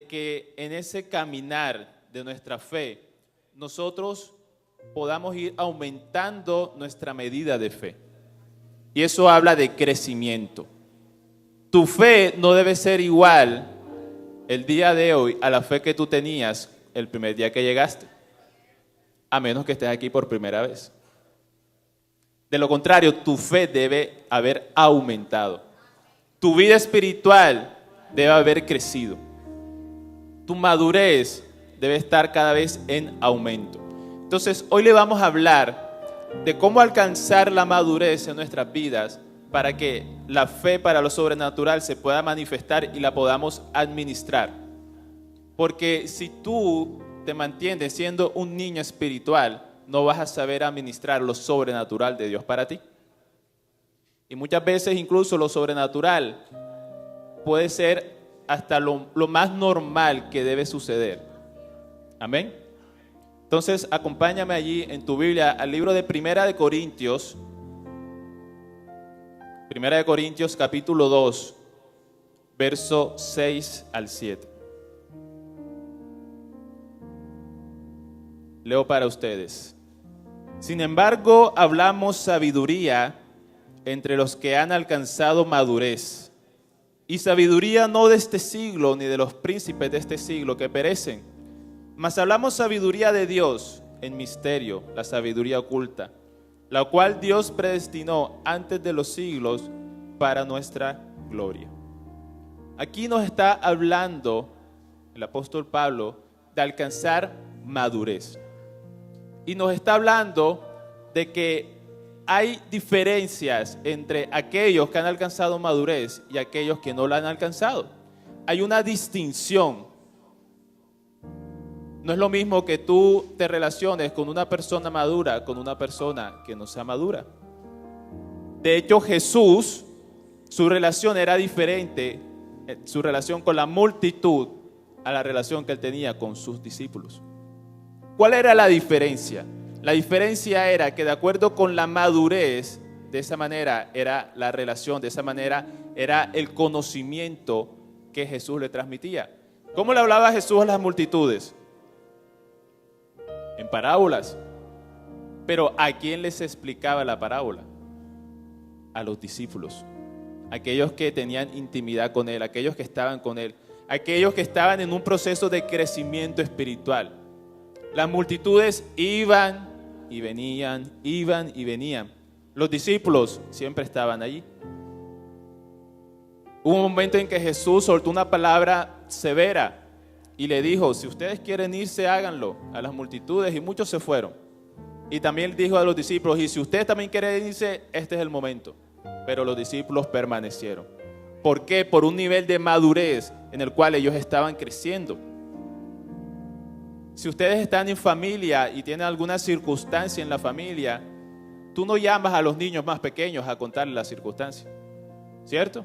que en ese caminar de nuestra fe, nosotros podamos ir aumentando nuestra medida de fe. Y eso habla de crecimiento. Tu fe no debe ser igual el día de hoy a la fe que tú tenías el primer día que llegaste, a menos que estés aquí por primera vez. De lo contrario, tu fe debe haber aumentado. Tu vida espiritual debe haber crecido. Tu madurez debe estar cada vez en aumento. Entonces, hoy le vamos a hablar de cómo alcanzar la madurez en nuestras vidas para que la fe para lo sobrenatural se pueda manifestar y la podamos administrar. Porque si tú te mantienes siendo un niño espiritual, no vas a saber administrar lo sobrenatural de Dios para ti. Y muchas veces incluso lo sobrenatural puede ser hasta lo más normal que debe suceder. Amén. Entonces, acompáñame allí en tu Biblia al libro de Primera de Corintios. Primera de Corintios capítulo 2, verso 6 al 7. Leo para ustedes. Sin embargo, hablamos sabiduría entre los que han alcanzado madurez. Y sabiduría no de este siglo, ni de los príncipes de este siglo que perecen. Mas hablamos sabiduría de Dios en misterio, la sabiduría oculta, la cual Dios predestinó antes de los siglos para nuestra gloria. Aquí nos está hablando el apóstol Pablo de alcanzar madurez. Y nos está hablando de que hay diferencias entre aquellos que han alcanzado madurez y aquellos que no la han alcanzado. Hay una distinción. No es lo mismo que tú te relaciones con una persona madura con una persona que no sea madura. De hecho, Jesús, su relación era diferente, su relación con la multitud, a la relación que él tenía con sus discípulos. ¿Cuál era la diferencia? La diferencia era que de acuerdo con la madurez, de esa manera era la relación, de esa manera era el conocimiento que Jesús le transmitía. ¿Cómo le hablaba Jesús a las multitudes? En parábolas. Pero ¿a quién les explicaba la parábola? A los discípulos, aquellos que tenían intimidad con él, aquellos que estaban con él, aquellos que estaban en un proceso de crecimiento espiritual. Las multitudes iban y venían, iban y venían. Los discípulos siempre estaban allí. Hubo un momento en que Jesús soltó una palabra severa y le dijo, si ustedes quieren irse, háganlo, a las multitudes, y muchos se fueron. Y también dijo a los discípulos, y si ustedes también quieren irse, este es el momento. Pero los discípulos permanecieron. ¿Por qué? Por un nivel de madurez en el cual ellos estaban creciendo. Si ustedes están en familia y tienen alguna circunstancia en la familia, tú no llamas a los niños más pequeños a contarles la circunstancia, ¿cierto?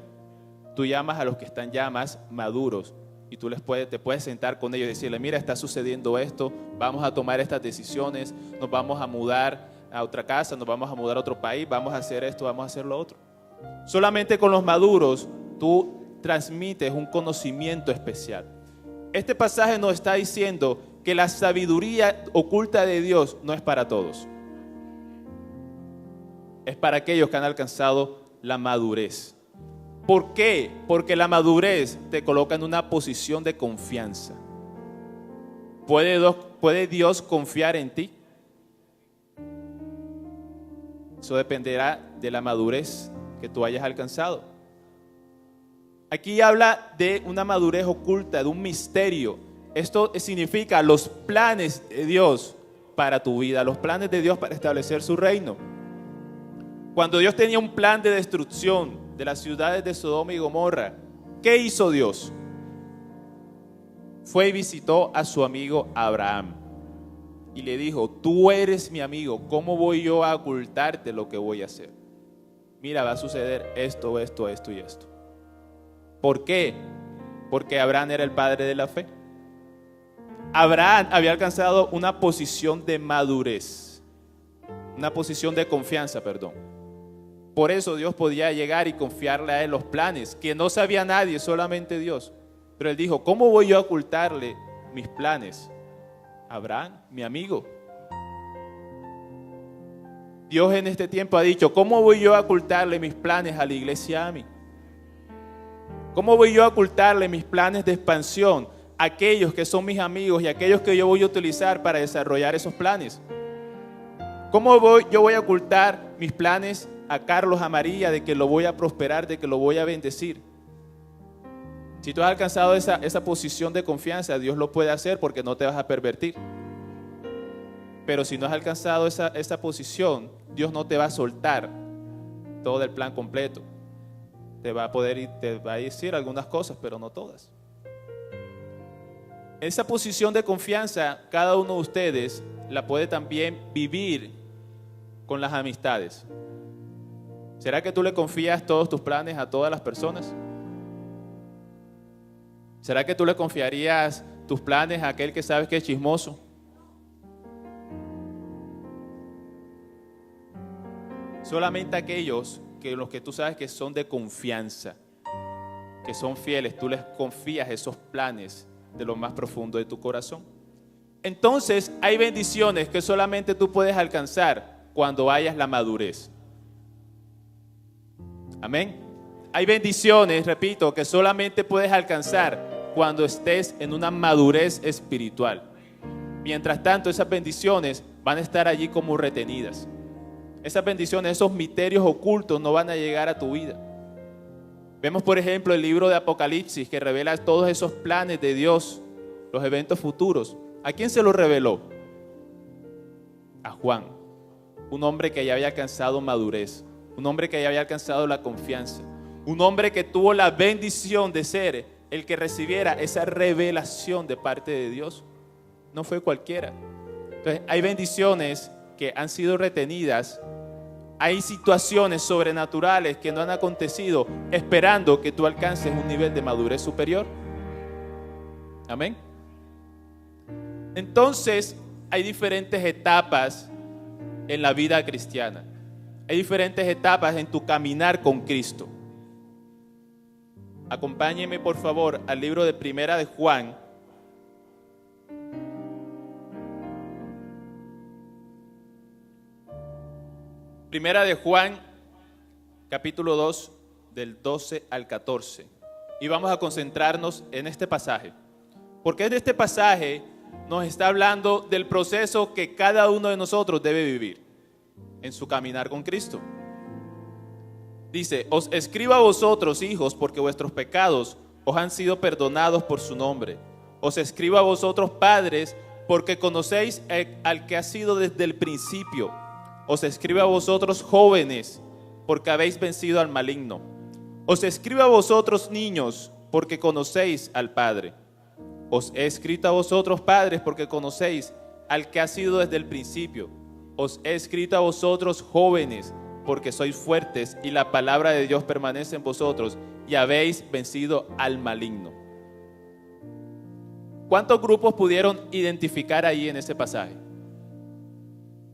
Tú llamas a los que están ya más maduros y tú te puedes sentar con ellos y decirle, mira, está sucediendo esto, vamos a tomar estas decisiones, nos vamos a mudar a otra casa, nos vamos a mudar a otro país, vamos a hacer esto, vamos a hacer lo otro. Solamente con los maduros tú transmites un conocimiento especial. Este pasaje nos está diciendo que la sabiduría oculta de Dios no es para todos. Es para aquellos que han alcanzado la madurez. ¿Por qué? Porque la madurez te coloca en una posición de confianza. ¿Puede Dios confiar en ti? Eso dependerá de la madurez que tú hayas alcanzado. Aquí habla de una madurez oculta, de un misterio. Esto significa los planes de Dios para tu vida, los planes de Dios para establecer su reino. Cuando Dios tenía un plan de destrucción de las ciudades de Sodoma y Gomorra, ¿qué hizo Dios? Fue y visitó a su amigo Abraham y le dijo, tú eres mi amigo, ¿cómo voy yo a ocultarte lo que voy a hacer? Mira, va a suceder esto, esto, esto y esto. ¿Por qué? Porque Abraham era el padre de la fe. Abraham había alcanzado una posición de madurez, una posición de confianza, perdón. Por eso Dios podía llegar y confiarle a él los planes, que no sabía nadie, solamente Dios. Pero él dijo, ¿cómo voy yo a ocultarle mis planes a Abraham, mi amigo? Dios en este tiempo ha dicho, ¿cómo voy yo a ocultarle mis planes a la iglesia AMI? ¿Cómo voy yo a ocultarle mis planes de expansión a aquellos que son mis amigos y a aquellos que yo voy a utilizar para desarrollar esos planes? ¿Cómo yo voy a ocultar mis planes a Carlos, a María, de que lo voy a prosperar, de que lo voy a bendecir? Si tú has alcanzado esa posición de confianza, Dios lo puede hacer porque no te vas a pervertir. Pero si no has alcanzado esa posición, Dios no te va a soltar todo el plan completo. Te va a decir algunas cosas, pero no todas. Esa posición de confianza, cada uno de ustedes la puede también vivir con las amistades. ¿Será que tú le confías todos tus planes a todas las personas? ¿Será que tú le confiarías tus planes a aquel que sabes que es chismoso? Solamente aquellos que los que tú sabes que son de confianza, que son fieles, tú les confías esos planes de lo más profundo de tu corazón. Entonces hay bendiciones que solamente tú puedes alcanzar cuando hayas la madurez. Amén. Hay bendiciones, repito, que solamente puedes alcanzar cuando estés en una madurez espiritual. Mientras tanto, esas bendiciones van a estar allí como retenidas. Esas bendiciones, esos misterios ocultos no van a llegar a tu vida. Vemos, por ejemplo, el libro de Apocalipsis que revela todos esos planes de Dios, los eventos futuros. ¿A quién se los reveló? A Juan, un hombre que ya había alcanzado madurez, un hombre que ya había alcanzado la confianza, un hombre que tuvo la bendición de ser el que recibiera esa revelación de parte de Dios. No fue cualquiera. Entonces, hay bendiciones que han sido retenidas. Hay situaciones sobrenaturales que no han acontecido esperando que tú alcances un nivel de madurez superior. Amén. Entonces, hay diferentes etapas en la vida cristiana. Hay diferentes etapas en tu caminar con Cristo. Acompáñeme, por favor, al libro de Primera de Juan. Primera de Juan, capítulo 2, del 12 al 14. Y vamos a concentrarnos en este pasaje. Porque en este pasaje nos está hablando del proceso que cada uno de nosotros debe vivir en su caminar con Cristo. Dice, os escribo a vosotros, hijos, porque vuestros pecados os han sido perdonados por su nombre. Os escribo a vosotros, padres, porque conocéis al que ha sido desde el principio. Os escribo a vosotros, jóvenes, porque habéis vencido al maligno. Os escribo a vosotros, niños, porque conocéis al Padre. Os he escrito a vosotros, padres, porque conocéis al que ha sido desde el principio. Os he escrito a vosotros, jóvenes, porque sois fuertes y la palabra de Dios permanece en vosotros y habéis vencido al maligno. ¿Cuántos grupos pudieron identificar ahí en ese pasaje?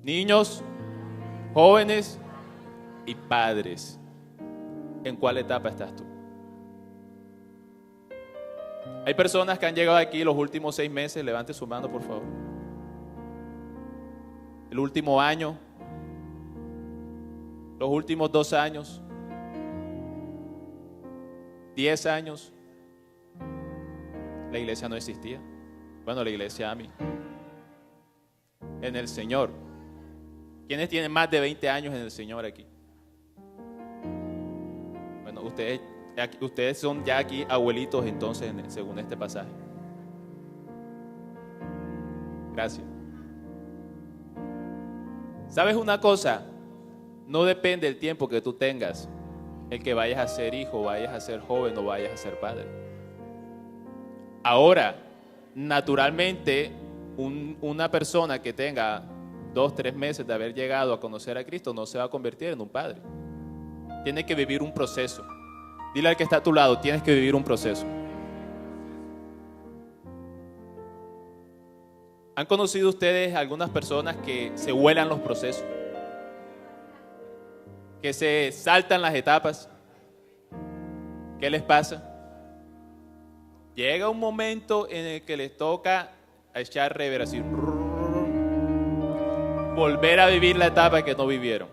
Niños, jóvenes y padres. ¿En cuál etapa estás tú? Hay personas que han llegado aquí los últimos 6 meses. Levante su mano, por favor. El último año, los últimos 2 años, 10 años. La iglesia no existía. Bueno, la iglesia AMI. En el Señor. ¿Quiénes tienen más de 20 años en el Señor aquí? Bueno, ustedes son ya aquí abuelitos entonces, según este pasaje. Gracias. ¿Sabes una cosa? No depende del tiempo que tú tengas el que vayas a ser hijo, vayas a ser joven o vayas a ser padre. Ahora, naturalmente, una persona que tenga 2, 3 meses de haber llegado a conocer a Cristo no se va a convertir en un padre. Tiene que vivir un proceso. Dile al que está a tu lado, tienes que vivir un proceso. ¿Han conocido ustedes algunas personas que se vuelan los procesos? Que se saltan las etapas. ¿Qué les pasa? Llega un momento en el que les toca echar rever, así, volver a vivir la etapa que no vivieron.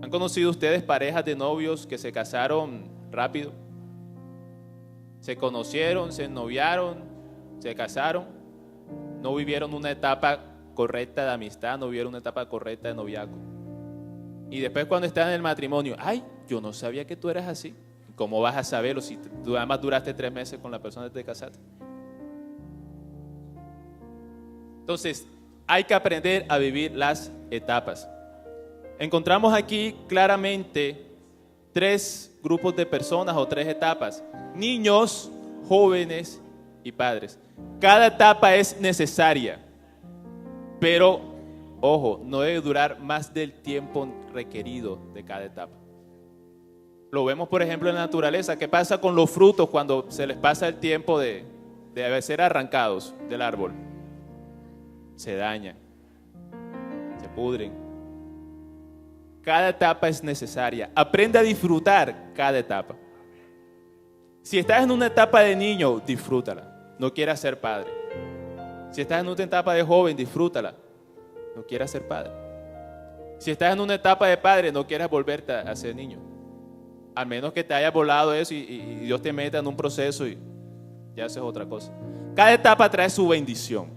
¿Han conocido ustedes parejas de novios que se casaron rápido? Se conocieron, se noviaron, se casaron, no vivieron una etapa correcta de amistad, no vivieron una etapa correcta de noviazgo. Y después cuando están en el matrimonio, ay, yo no sabía que tú eras así. ¿Cómo vas a saberlo si tú además duraste 3 meses con la persona que te casaste? Entonces, hay que aprender a vivir las etapas. Encontramos aquí claramente 3 grupos de personas o 3 etapas: niños, jóvenes y padres. Cada etapa es necesaria, pero, ojo, no debe durar más del tiempo requerido de cada etapa. Lo vemos, por ejemplo, en la naturaleza. ¿Qué pasa con los frutos cuando se les pasa el tiempo de ser arrancados del árbol? Se dañan, se pudren. Cada etapa es necesaria. Aprende a disfrutar cada etapa. Si estás en una etapa de niño, disfrútala. No quieras ser padre. Si estás en una etapa de joven, disfrútala. No quieras ser padre. Si estás en una etapa de padre, no quieras volverte a ser niño. A menos que te haya volado eso y Dios te meta en un proceso y ya eso es otra cosa. Cada etapa trae su bendición.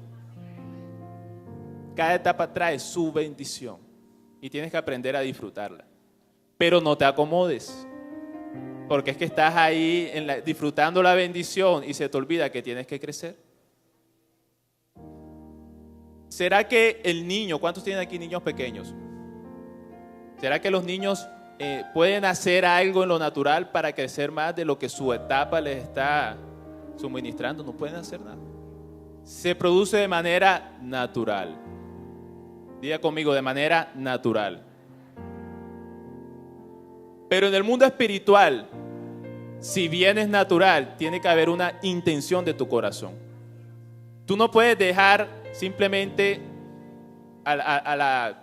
Cada etapa trae su bendición. Y tienes que aprender a disfrutarla. Pero no te acomodes. Porque es que estás ahí disfrutando la bendición y se te olvida que tienes que crecer. ¿Será que el niño, cuántos tienen aquí niños pequeños? ¿Será que los niños pueden hacer algo en lo natural para crecer más de lo que su etapa les está suministrando? No pueden hacer nada. Se produce de manera natural. Diga conmigo, de manera natural. Pero en el mundo espiritual, si bien es natural, tiene que haber una intención de tu corazón. Tú no puedes dejar simplemente al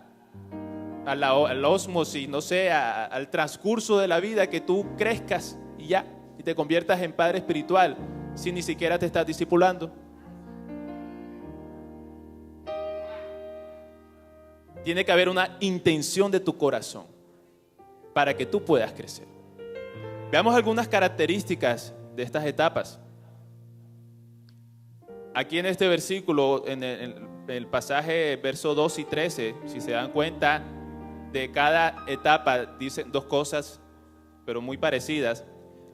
ósmosis, no sé, al transcurso de la vida, que tú crezcas y ya, y te conviertas en padre espiritual, si ni siquiera te estás discipulando. Tiene que haber una intención de tu corazón para que tú puedas crecer. Veamos algunas características de estas etapas. Aquí en este versículo, en el pasaje verso 2 y 13, si se dan cuenta, de cada etapa dicen 2 cosas, pero muy parecidas.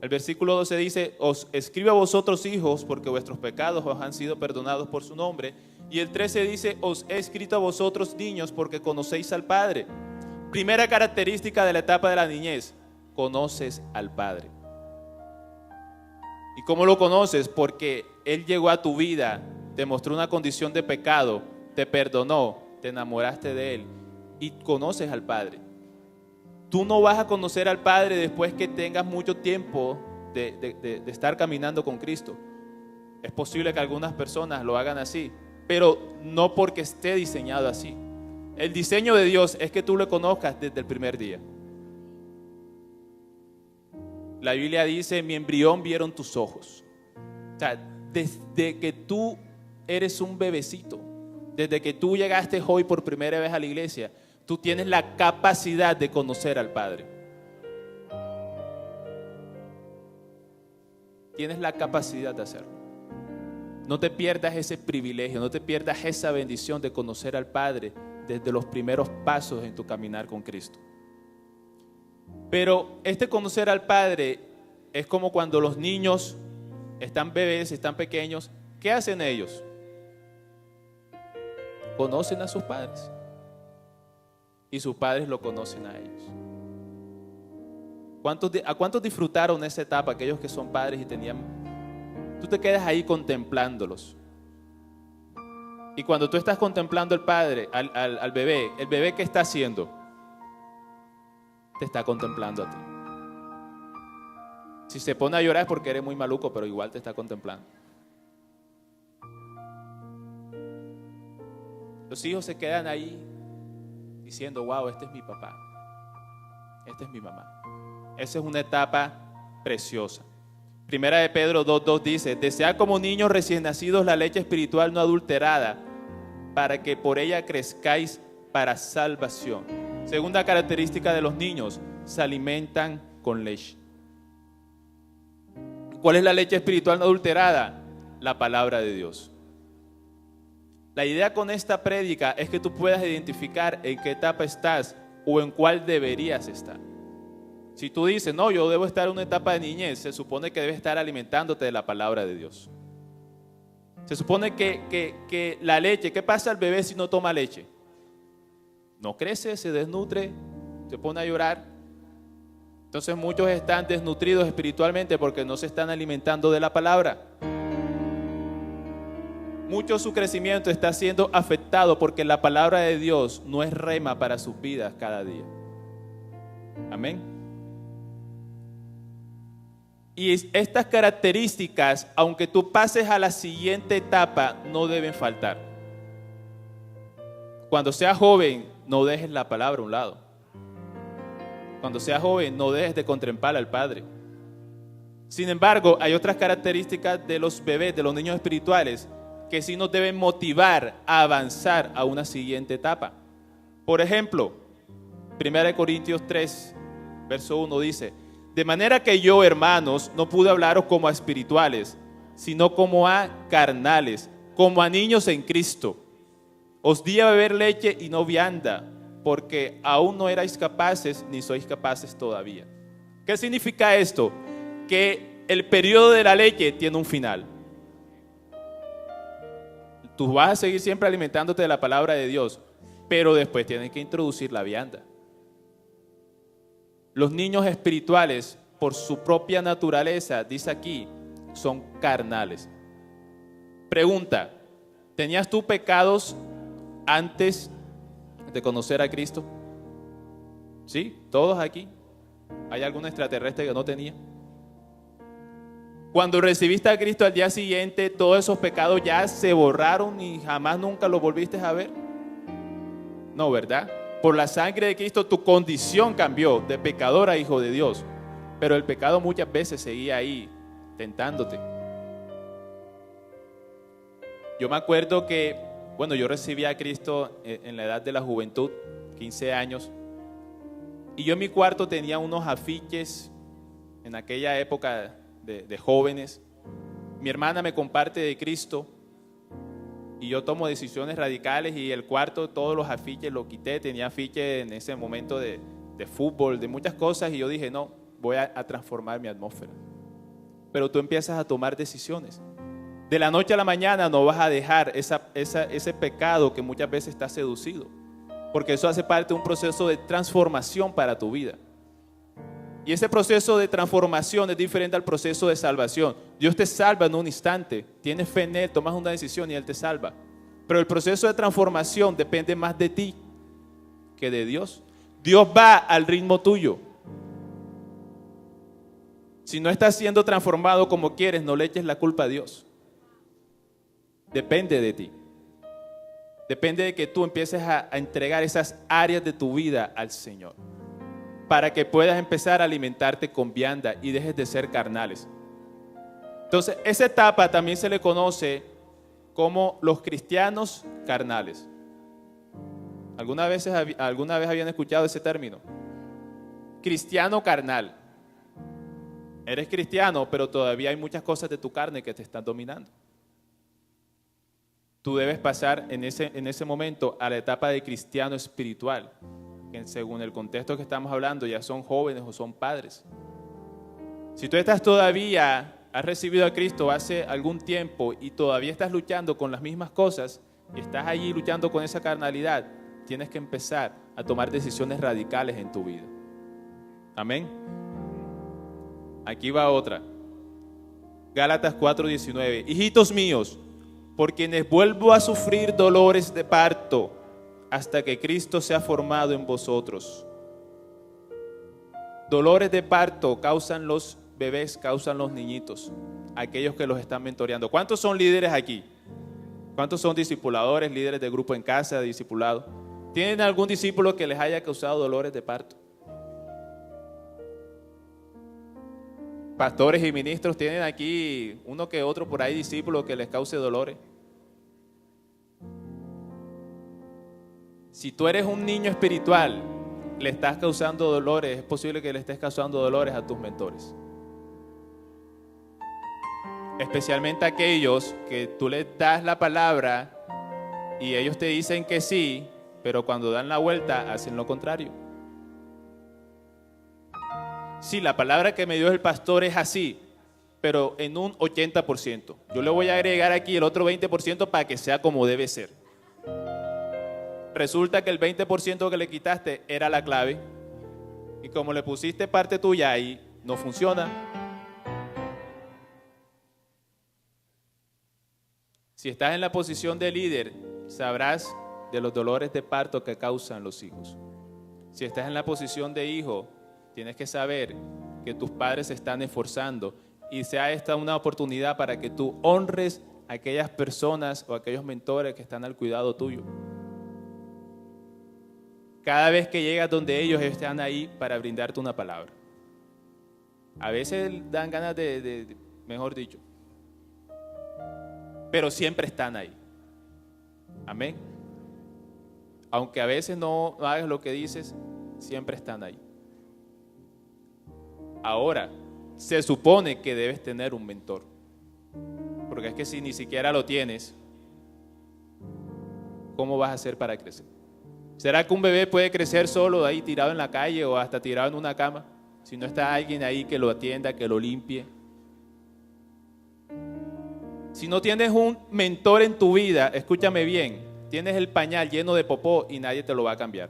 El versículo 12 dice: os escribo a vosotros, hijos, porque vuestros pecados os han sido perdonados por su nombre. Y el 13 dice: os he escrito a vosotros, niños, porque conocéis al Padre. Primera característica de la etapa de la niñez: conoces al Padre. ¿Y cómo lo conoces? Porque Él llegó a tu vida, te mostró una condición de pecado, te perdonó, te enamoraste de Él y conoces al Padre. Tú no vas a conocer al Padre después que tengas mucho tiempo de estar caminando con Cristo. Es posible que algunas personas lo hagan así, pero no porque esté diseñado así. El diseño de Dios es que tú lo conozcas desde el primer día. La Biblia dice: mi embrión vieron tus ojos. O sea, desde que tú eres un bebecito, desde que tú llegaste hoy por primera vez a la iglesia, tú tienes la capacidad de conocer al Padre. Tienes la capacidad de hacerlo. No te pierdas ese privilegio, no te pierdas esa bendición de conocer al Padre desde los primeros pasos en tu caminar con Cristo. Pero este conocer al Padre es como cuando los niños están bebés, están pequeños. ¿Qué hacen ellos? Conocen a sus padres. Y sus padres lo conocen a ellos. ¿A cuántos disfrutaron esa etapa? Aquellos que son padres y tenían... Tú te quedas ahí contemplándolos. Y cuando tú estás contemplando al padre, al bebé, ¿el bebé qué está haciendo? Te está contemplando a ti. Si se pone a llorar es porque eres muy maluco, pero igual te está contemplando. Los hijos se quedan ahí diciendo: wow, este es mi papá, esta es mi mamá. Esa es una etapa preciosa. Primera de Pedro 2:2 dice: desead como niños recién nacidos la leche espiritual no adulterada, para que por ella crezcáis para salvación. Segunda característica de los niños: se alimentan con leche. ¿Cuál es la leche espiritual no adulterada? La palabra de Dios. La idea con esta prédica es que tú puedas identificar en qué etapa estás o en cuál deberías estar. Si tú dices, no, yo debo estar en una etapa de niñez, se supone que debes estar alimentándote de la palabra de Dios. Se supone que la leche, ¿qué pasa al bebé si no toma leche? No crece, se desnutre, se pone a llorar. Entonces muchos están desnutridos espiritualmente porque no se están alimentando de la palabra. Mucho su crecimiento está siendo afectado porque la palabra de Dios no es rema para sus vidas cada día. Amén. Y estas características, aunque tú pases a la siguiente etapa, no deben faltar. Cuando seas joven, no dejes la palabra a un lado. Cuando seas joven, no dejes de contemplar al Padre. Sin embargo, hay otras características de los bebés, de los niños espirituales, que sí nos deben motivar a avanzar a una siguiente etapa. Por ejemplo, 1 Corintios 3, verso 1 dice: de manera que yo, hermanos, no pude hablaros como a espirituales, sino como a carnales, como a niños en Cristo. Os di a beber leche y no vianda, porque aún no erais capaces, ni sois capaces todavía. ¿Qué significa esto? Que el periodo de la leche tiene un final. Tú vas a seguir siempre alimentándote de la palabra de Dios, pero después tienes que introducir la vianda. Los niños espirituales, por su propia naturaleza, dice aquí, son carnales. Pregunta: ¿tenías tú pecados antes de conocer a Cristo? ¿Sí? ¿Todos aquí? ¿Hay algún extraterrestre que no tenía? Cuando recibiste a Cristo al día siguiente, todos esos pecados ya se borraron y jamás nunca los volviste a ver. No, ¿verdad? Por la sangre de Cristo tu condición cambió de pecador a hijo de Dios, pero el pecado muchas veces seguía ahí tentándote. Yo me acuerdo que, yo recibí a Cristo en la edad de la juventud, 15 años, y yo en mi cuarto tenía unos afiches en aquella época de jóvenes. Mi hermana me comparte de Cristo y yo tomo decisiones radicales, y el cuarto, todos los afiches los quité. Tenía afiches en ese momento de fútbol, de muchas cosas, y yo dije, no, voy a transformar mi atmósfera. Pero tú empiezas a tomar decisiones. De la noche a la mañana no vas a dejar ese pecado que muchas veces está seducido, porque eso hace parte de un proceso de transformación para tu vida. Y ese proceso de transformación es diferente al proceso de salvación. Dios te salva en un instante, tienes fe en Él, tomas una decisión y Él te salva. Pero el proceso de transformación depende más de ti que de Dios. Dios va al ritmo tuyo. Si no estás siendo transformado como quieres, no le eches la culpa a Dios. Depende de ti. Depende de que tú empieces a entregar esas áreas de tu vida al Señor, para que puedas empezar a alimentarte con vianda y dejes de ser carnales. Entonces, esa etapa también se le conoce como los cristianos carnales. ¿Alguna vez habían escuchado ese término? Cristiano carnal. Eres cristiano, pero todavía hay muchas cosas de tu carne que te están dominando. Tú debes pasar en ese momento a la etapa de cristiano espiritual, que según el contexto que estamos hablando ya son jóvenes o son padres. Si tú has recibido a Cristo hace algún tiempo y todavía estás luchando con las mismas cosas, y estás allí luchando con esa carnalidad, tienes que empezar a tomar decisiones radicales en tu vida. Amén. Aquí va otra. Gálatas 4:19. Hijitos míos, por quienes vuelvo a sufrir dolores de parto, hasta que Cristo sea formado en vosotros. Dolores de parto causan los bebés, causan los niñitos, aquellos que los están mentoreando. ¿Cuántos son líderes aquí? ¿Cuántos son discipuladores, líderes de grupo en casa, de discipulado? ¿Tienen algún discípulo que les haya causado dolores de parto? Pastores y ministros tienen aquí uno que otro por ahí discípulos que les cause dolores. Si tú eres un niño espiritual, le estás causando dolores, es posible que le estés causando dolores a tus mentores. Especialmente aquellos que tú les das la palabra y ellos te dicen que sí, pero cuando dan la vuelta hacen lo contrario. Sí, la palabra que me dio el pastor es así, pero en un 80%. Yo le voy a agregar aquí el otro 20% para que sea como debe ser. Resulta que el 20% que le quitaste era la clave y como le pusiste parte tuya ahí, no funciona. Si estás en la posición de líder, sabrás de los dolores de parto que causan los hijos. Si estás en la posición de hijo, tienes que saber que tus padres se están esforzando y sea esta una oportunidad para que tú honres a aquellas personas o a aquellos mentores que están al cuidado tuyo. Cada vez que llegas donde ellos están ahí para brindarte una palabra. A veces dan ganas mejor dicho, pero siempre están ahí. Amén. Aunque a veces no hagas lo que dices, siempre están ahí. Ahora, se supone que debes tener un mentor. Porque es que si ni siquiera lo tienes, ¿cómo vas a hacer para crecer? ¿Será que un bebé puede crecer solo ahí tirado en la calle o hasta tirado en una cama? Si no está alguien ahí que lo atienda, que lo limpie. Si no tienes un mentor en tu vida, escúchame bien, tienes el pañal lleno de popó y nadie te lo va a cambiar.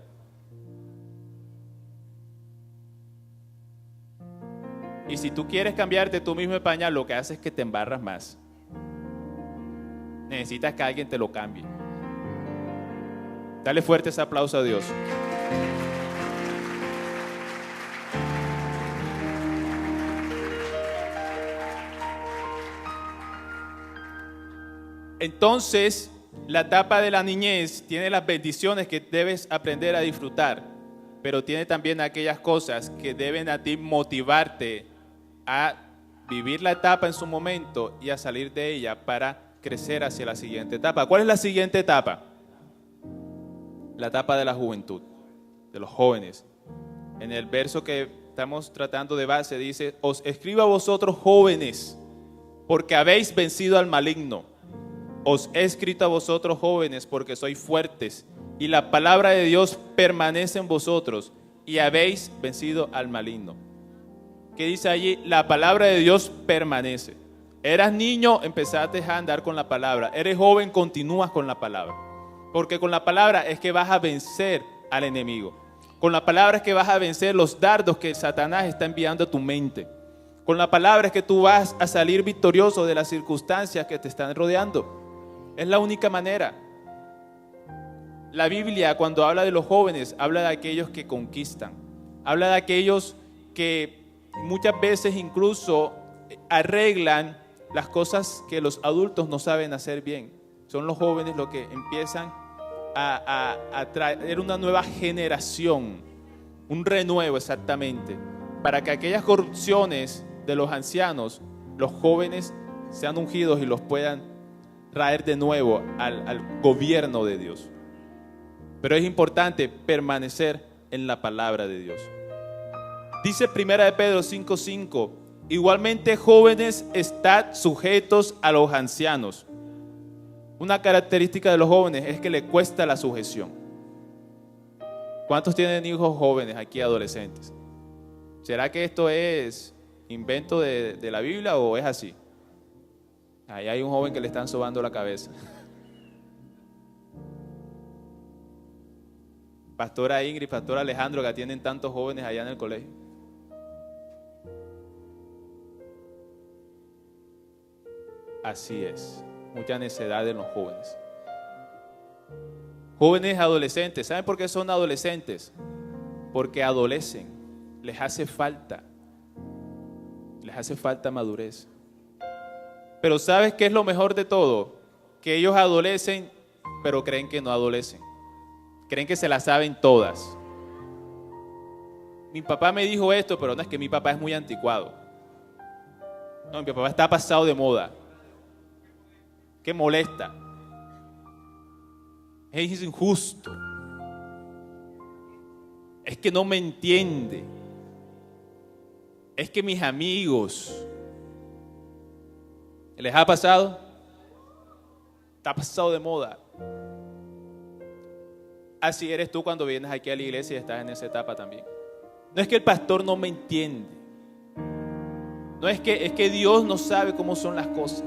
Y si tú quieres cambiarte tú mismo el pañal, lo que haces es que te embarras más. Necesitas que alguien te lo cambie. Dale fuerte ese aplauso a Dios. Entonces, la etapa de la niñez tiene las bendiciones que debes aprender a disfrutar, pero tiene también aquellas cosas que deben a ti motivarte a vivir la etapa en su momento y a salir de ella para crecer hacia la siguiente etapa. ¿Cuál es la siguiente etapa? La etapa de la juventud, de los jóvenes. En el verso que estamos tratando de base dice: os escribo a vosotros jóvenes, porque habéis vencido al maligno. Os he escrito a vosotros jóvenes, porque sois fuertes, y la palabra de Dios permanece en vosotros, y habéis vencido al maligno. ¿Qué dice allí? La palabra de Dios permanece. Eras niño, empezaste a andar con la palabra. Eres joven, continúas con la palabra. Porque con la palabra es que vas a vencer al enemigo. Con la palabra es que vas a vencer los dardos que Satanás está enviando a tu mente. Con la palabra es que tú vas a salir victorioso de las circunstancias que te están rodeando. Es la única manera. La Biblia, cuando habla de los jóvenes, habla de aquellos que conquistan. Habla de aquellos que muchas veces incluso arreglan las cosas que los adultos no saben hacer bien. Son los jóvenes los que empiezan a traer una nueva generación, un renuevo exactamente, para que aquellas corrupciones de los ancianos, los jóvenes sean ungidos y los puedan traer de nuevo al gobierno de Dios. Pero es importante permanecer en la palabra de Dios. Dice 1 de Pedro 5:5, igualmente jóvenes, estad sujetos a los ancianos. Una característica de los jóvenes es que le cuesta la sujeción. ¿Cuántos tienen hijos jóvenes aquí, adolescentes? ¿Será que esto es invento de la Biblia o es así? Ahí hay un joven que le están sobando la cabeza. Pastora Ingrid, Pastor Alejandro, que atienden tantos jóvenes allá en el colegio. Así es, mucha necedad en los jóvenes. Jóvenes adolescentes, ¿saben por qué son adolescentes? Porque adolecen, les hace falta madurez. Pero ¿sabes qué es lo mejor de todo? Que ellos adolecen, pero creen que no adolecen. Creen que se las saben todas. Mi papá me dijo esto, pero no es que mi papá es muy anticuado. No, mi papá está pasado de moda. ¿Qué molesta? Es injusto. Es que no me entiende. Es que mis amigos. ¿Les ha pasado? Está pasado de moda. Así eres tú cuando vienes aquí a la iglesia y estás en esa etapa también. No es que el pastor no me entiende. No es que Dios no sabe cómo son las cosas.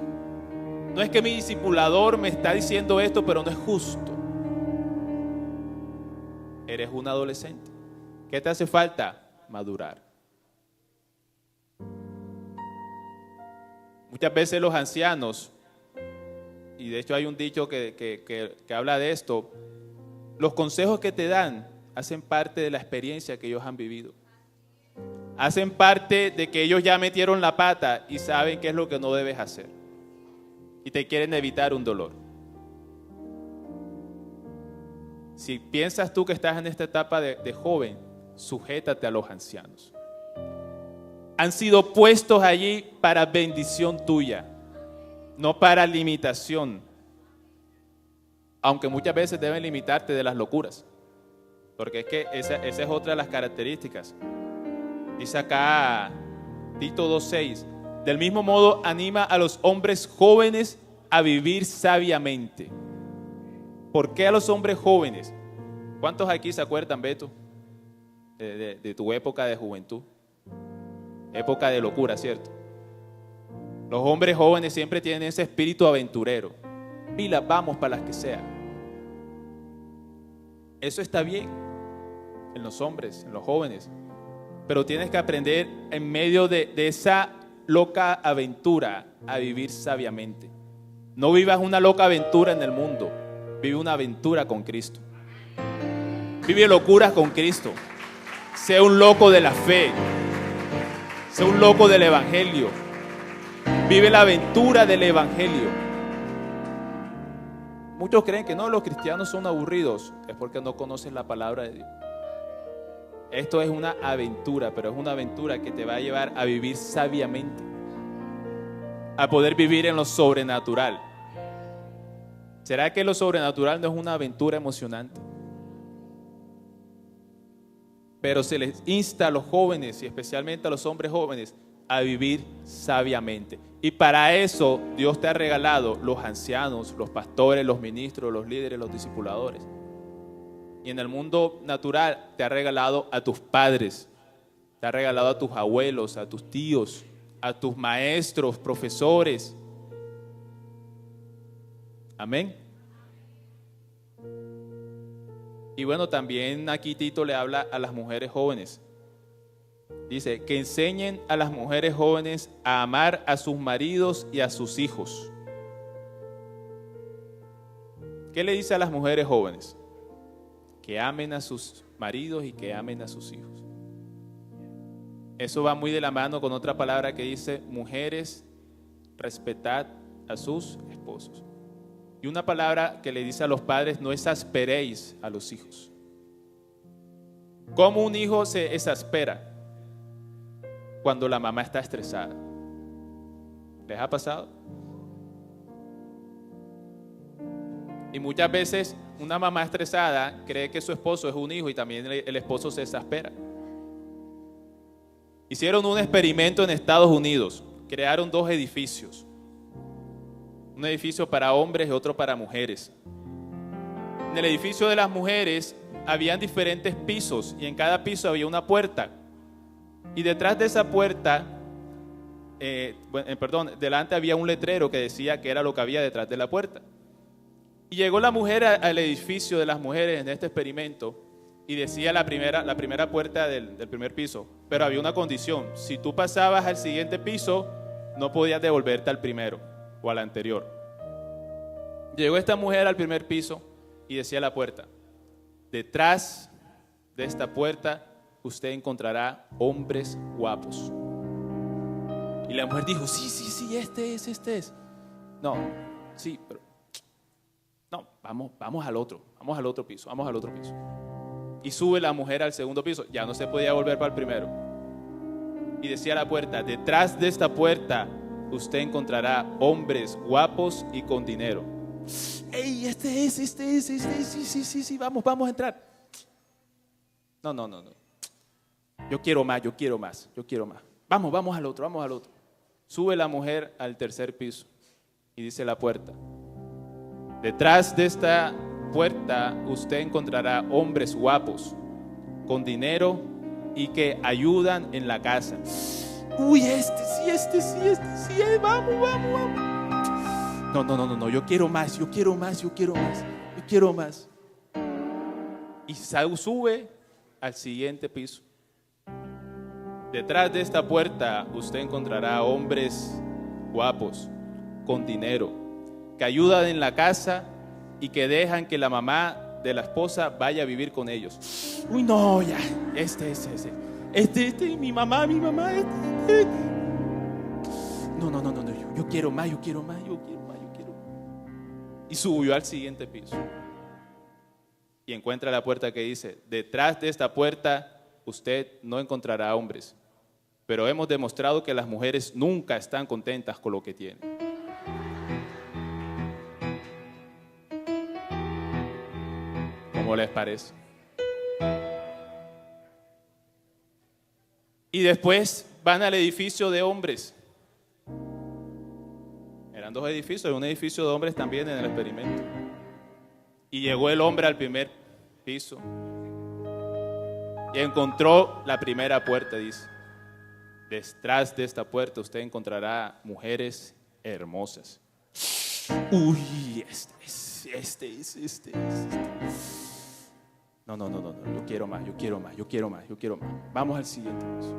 No es que mi discipulador me está diciendo esto, pero no es justo. Eres un adolescente. ¿Qué te hace falta? Madurar. Muchas veces los ancianos, y de hecho hay un dicho que habla de esto, los consejos que te dan hacen parte de la experiencia que ellos han vivido. Hacen parte de que ellos ya metieron la pata y saben qué es lo que no debes hacer. Y te quieren evitar un dolor. Si piensas tú que estás en esta etapa de joven, sujétate a los ancianos. Han sido puestos allí para bendición tuya, no para limitación. Aunque muchas veces deben limitarte de las locuras. Porque es que esa es otra de las características. Dice acá Tito 2:6, del mismo modo anima a los hombres jóvenes a vivir sabiamente. ¿Por qué a los hombres jóvenes? ¿Cuántos aquí se acuerdan, Beto, de tu época de juventud? Época de locura, ¿cierto? Los hombres jóvenes siempre tienen ese espíritu aventurero. Pilas, vamos para las que sea. Eso está bien en los hombres, en los jóvenes. Pero tienes que aprender en medio de esa loca aventura a vivir sabiamente. No vivas una loca aventura en el mundo. Vive una aventura con Cristo. Vive locuras con Cristo. Sé un loco de la fe. Sé un loco del Evangelio. Vive la aventura del Evangelio. Muchos creen que no, los cristianos son aburridos. Es porque no conocen la palabra de Dios. Esto es una aventura, pero es una aventura que te va a llevar a vivir sabiamente. A poder vivir en lo sobrenatural. ¿Será que lo sobrenatural no es una aventura emocionante? Pero se les insta a los jóvenes y especialmente a los hombres jóvenes a vivir sabiamente. Y para eso Dios te ha regalado los ancianos, los pastores, los ministros, los líderes, los discipuladores. Y en el mundo natural te ha regalado a tus padres, te ha regalado a tus abuelos, a tus tíos, a tus maestros, profesores. Amén. Y bueno, también aquí Tito le habla a las mujeres jóvenes. Dice, que enseñen a las mujeres jóvenes a amar a sus maridos y a sus hijos. ¿Qué le dice a las mujeres jóvenes? Que amen a sus maridos y que amen a sus hijos. Eso va muy de la mano con otra palabra que dice, mujeres, respetad a sus esposos. Y una palabra que le dice a los padres, no exasperéis a los hijos. ¿Cómo un hijo se exaspera? Cuando la mamá está estresada. ¿Les ha pasado? Y muchas veces una mamá estresada cree que su esposo es un hijo y también el esposo se exaspera. Hicieron un experimento en Estados Unidos. Crearon 2 edificios. Un edificio para hombres y otro para mujeres. En el edificio de las mujeres habían diferentes pisos y en cada piso había una puerta. Y detrás de esa puerta, delante había un letrero que decía que era lo que había detrás de la puerta. Y llegó la mujer al edificio de las mujeres en este experimento y decía la primera puerta del primer piso, pero había una condición: si tú pasabas al siguiente piso, no podías devolverte al primero o al anterior. Llegó esta mujer al primer piso y decía la puerta: detrás de esta puerta usted encontrará hombres guapos. Y la mujer dijo: sí, este es. No, sí, pero no, vamos al otro piso. Y sube la mujer al segundo piso, ya no se podía volver para el primero. Y decía la puerta: detrás de esta puerta usted encontrará hombres guapos y con dinero. ¡Ey, este es, sí, vamos a entrar! No. Yo quiero más. Vamos al otro. Sube la mujer al tercer piso y dice la puerta: detrás de esta puerta usted encontrará hombres guapos, con dinero y que ayudan en la casa. Uy, este sí, vamos. No, yo quiero más. Y sube al siguiente piso. Detrás de esta puerta usted encontrará hombres guapos, con dinero, que ayudan en la casa y que dejan que la mamá de la esposa vaya a vivir con ellos. Uy, no, ya, este, mi mamá, No, yo quiero más. Y subió al siguiente piso. Y encuentra la puerta que dice: detrás de esta puerta usted no encontrará hombres, pero hemos demostrado que las mujeres nunca están contentas con lo que tienen. ¿Cómo les parece? Y después van al edificio de hombres. Eran dos edificios, un edificio de hombres también en el experimento. Y llegó el hombre al primer piso y encontró la primera puerta, dice: detrás de esta puerta usted encontrará mujeres hermosas. Uy, este. No, yo quiero más. Vamos al siguiente piso.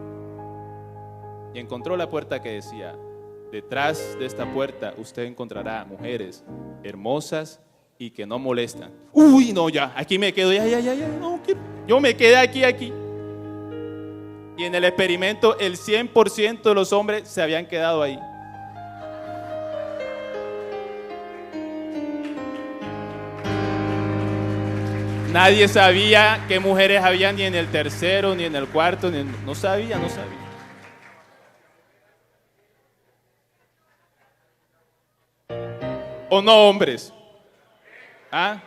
Y encontró la puerta que decía: detrás de esta puerta usted encontrará mujeres hermosas y que no molestan. Uy, no, ya, aquí me quedo, ya, no, yo me quedé aquí. Y en el experimento el 100% de los hombres se habían quedado ahí. Nadie sabía qué mujeres había ni en el tercero, ni en el cuarto, no sabía. ¿O no, hombres? ¿Ah?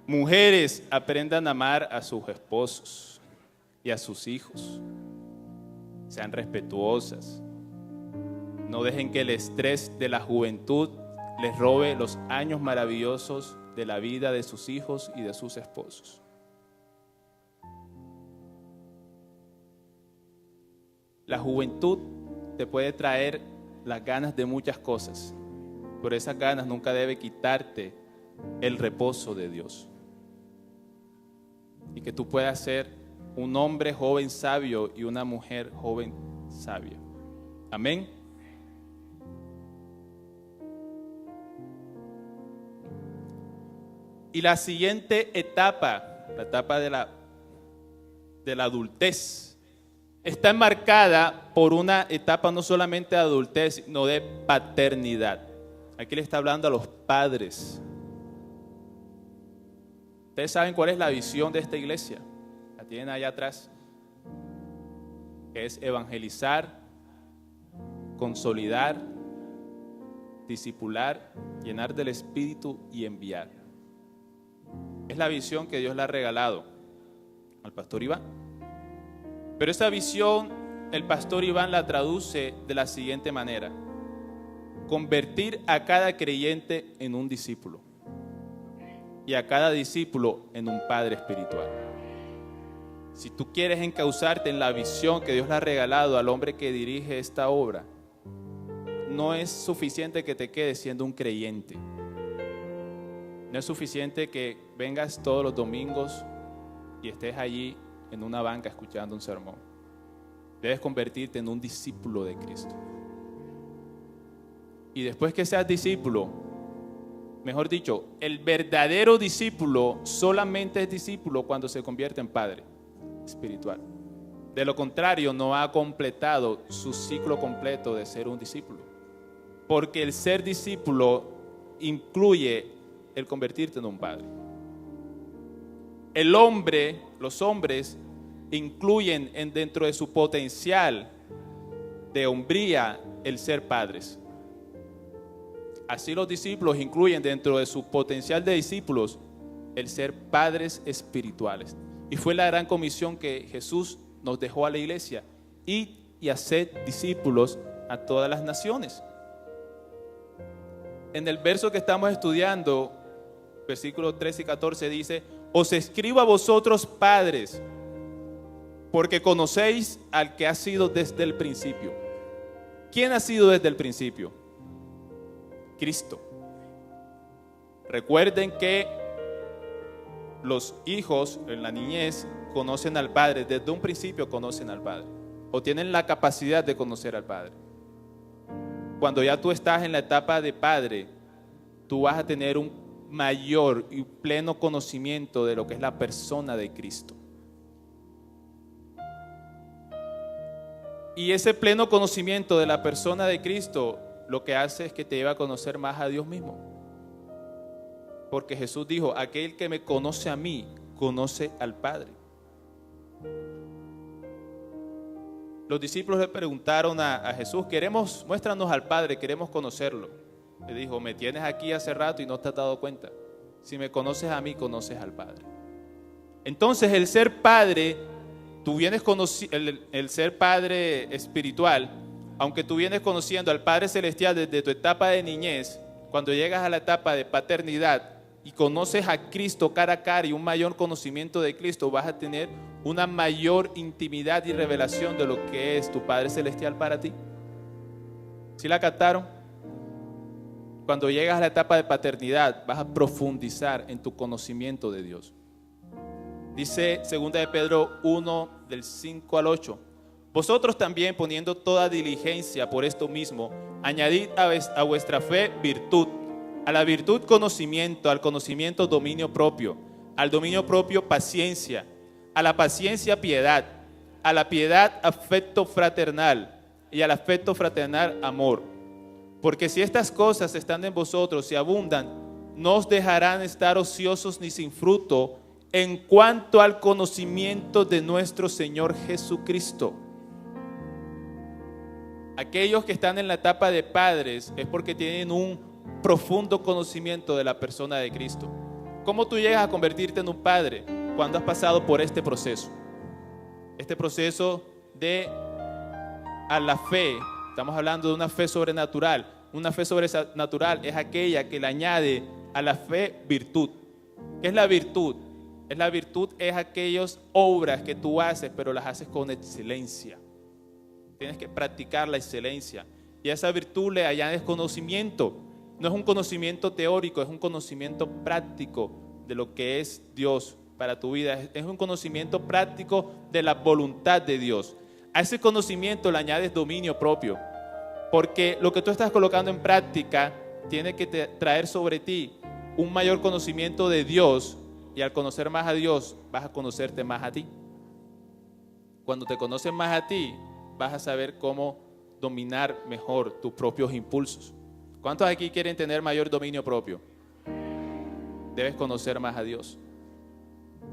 Mujeres, aprendan a amar a sus esposos y a sus hijos. Sean respetuosas. No dejen que el estrés de la juventud les robe los años maravillosos de la vida de sus hijos y de sus esposos. La juventud te puede traer las ganas de muchas cosas, pero esas ganas nunca debe quitarte el reposo de Dios. Y que tú puedas ser un hombre joven sabio y una mujer joven sabia. Amén. Y la siguiente etapa, la etapa de la adultez, está enmarcada por una etapa no solamente de adultez, sino de paternidad. Aquí le está hablando a los padres. Ustedes saben cuál es la visión de esta iglesia. La tienen allá atrás. Que es evangelizar, consolidar, discipular, llenar del Espíritu y enviar. Es la visión que Dios le ha regalado al pastor Iván. Pero esta visión el pastor Iván la traduce de la siguiente manera: convertir a cada creyente en un discípulo y a cada discípulo en un padre espiritual. Si tú quieres encauzarte en la visión que Dios le ha regalado al hombre que dirige esta obra, no es suficiente que te quedes siendo un creyente. No es suficiente que vengas todos los domingos y estés allí en una banca escuchando un sermón. Debes convertirte en un discípulo de Cristo. Y después que seas discípulo, mejor dicho, el verdadero discípulo solamente es discípulo cuando se convierte en padre espiritual. De lo contrario, no ha completado su ciclo completo de ser un discípulo. Porque el ser discípulo incluye el convertirte en un padre. Los hombres incluyen dentro de su potencial de hombría el ser padres. Así los discípulos incluyen dentro de su potencial de discípulos el ser padres espirituales. Y fue la gran comisión que Jesús nos dejó a la iglesia: id y haced discípulos a todas las naciones. En el verso que estamos estudiando, versículos 13 y 14 dice: os escribo a vosotros, padres, porque conocéis al que ha sido desde el principio. ¿Quién ha sido desde el principio? Cristo. Recuerden que los hijos en la niñez conocen al Padre, desde un principio conocen al Padre, o tienen la capacidad de conocer al Padre. Cuando ya tú estás en la etapa de padre, tú vas a tener un mayor y pleno conocimiento de lo que es la persona de Cristo. Y ese pleno conocimiento de la persona de Cristo lo que hace es que te lleva a conocer más a Dios mismo. Porque Jesús dijo: aquel que me conoce a mí, conoce al Padre. Los discípulos le preguntaron a Jesús: muéstranos al Padre, queremos conocerlo. Le dijo: me tienes aquí hace rato y no te has dado cuenta. Si me conoces a mí, conoces al Padre. Entonces el ser padre, el ser padre espiritual, aunque tú vienes conociendo al Padre Celestial desde tu etapa de niñez, cuando llegas a la etapa de paternidad y conoces a Cristo cara a cara y un mayor conocimiento de Cristo, vas a tener una mayor intimidad y revelación de lo que es tu Padre Celestial para ti. ¿Sí la captaron? Cuando llegas a la etapa de paternidad, vas a profundizar en tu conocimiento de Dios. Dice 2 de Pedro 1, del 5 al 8. Vosotros también, poniendo toda diligencia por esto mismo, añadid a vuestra fe virtud, a la virtud conocimiento, al conocimiento dominio propio, al dominio propio paciencia, a la paciencia piedad, a la piedad afecto fraternal y al afecto fraternal amor. Porque si estas cosas están en vosotros y abundan, no os dejarán estar ociosos ni sin fruto en cuanto al conocimiento de nuestro Señor Jesucristo. Aquellos que están en la etapa de padres es porque tienen un profundo conocimiento de la persona de Cristo. ¿Cómo tú llegas a convertirte en un padre? Cuando has pasado por este proceso. Este proceso de a la fe. Estamos hablando de una fe sobrenatural. Una fe sobrenatural es aquella que le añade a la fe virtud. ¿Qué es la virtud? Es aquellas obras que tú haces, pero las haces con excelencia. Tienes que practicar la excelencia. Y a esa virtud le añades conocimiento. No es un conocimiento teórico, es un conocimiento práctico de lo que es Dios para tu vida. Es un conocimiento práctico de la voluntad de Dios. A ese conocimiento le añades dominio propio. Porque lo que tú estás colocando en práctica tiene que traer sobre ti un mayor conocimiento de Dios. Y al conocer más a Dios, vas a conocerte más a ti. Cuando te conoces más a ti, vas a saber cómo dominar mejor tus propios impulsos. ¿Cuántos aquí quieren tener mayor dominio propio? Debes conocer más a Dios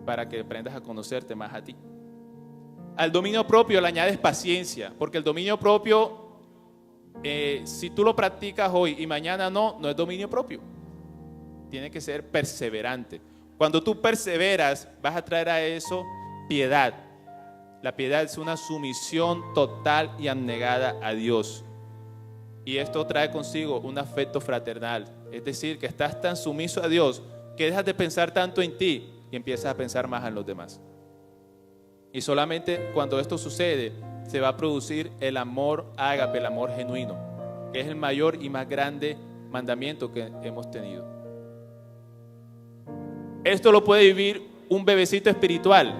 para que aprendas a conocerte más a ti. Al dominio propio le añades paciencia, porque el dominio propio, si tú lo practicas hoy y mañana no es dominio propio. Tiene que ser perseverante. Cuando tú perseveras, vas a traer a eso piedad. La piedad es una sumisión total y abnegada a Dios. Y esto trae consigo un afecto fraternal. Es decir, que estás tan sumiso a Dios que dejas de pensar tanto en ti y empiezas a pensar más en los demás. Y solamente cuando esto sucede, se va a producir el amor ágape, el amor genuino, que es el mayor y más grande mandamiento que hemos tenido. Esto lo puede vivir un bebecito espiritual.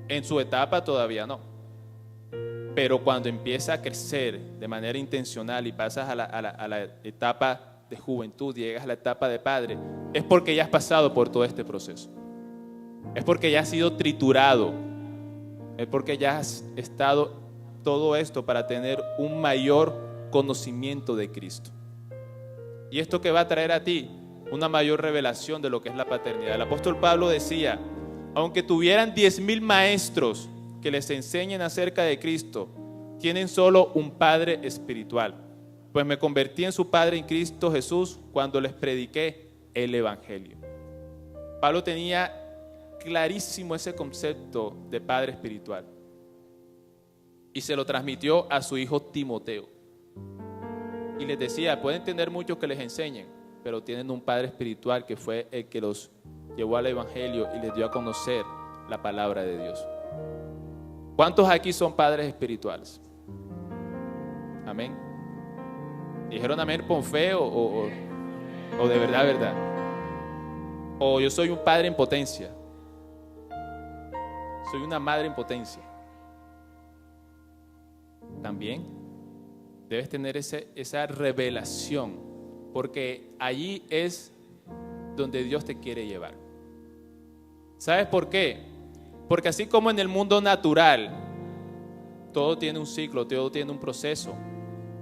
En su etapa todavía no. Pero cuando empieza a crecer de manera intencional y pasas a la etapa de juventud, llegas a la etapa de padre, es porque ya has pasado por todo este proceso. Es porque ya has sido triturado. Es porque ya has estado todo esto para tener un mayor conocimiento de Cristo. Y esto que va a traer a ti una mayor revelación de lo que es la paternidad. El apóstol Pablo decía: aunque tuvieran 10,000 maestros que les enseñen acerca de Cristo, tienen solo un padre espiritual, pues me convertí en su padre en Cristo Jesús cuando les prediqué el Evangelio. Pablo tenía clarísimo ese concepto de padre espiritual y se lo transmitió a su hijo Timoteo. Y les decía, pueden tener muchos que les enseñen, pero tienen un padre espiritual que fue el que los llevó al Evangelio y les dio a conocer la palabra de Dios. ¿Cuántos aquí son padres espirituales? Amén. ¿Dijeron amén con fe o de verdad, verdad? O yo soy un padre en potencia. Soy una madre en potencia. También debes tener esa revelación, porque allí es donde Dios te quiere llevar. ¿Sabes por qué? Porque así como en el mundo natural, todo tiene un ciclo, todo tiene un proceso,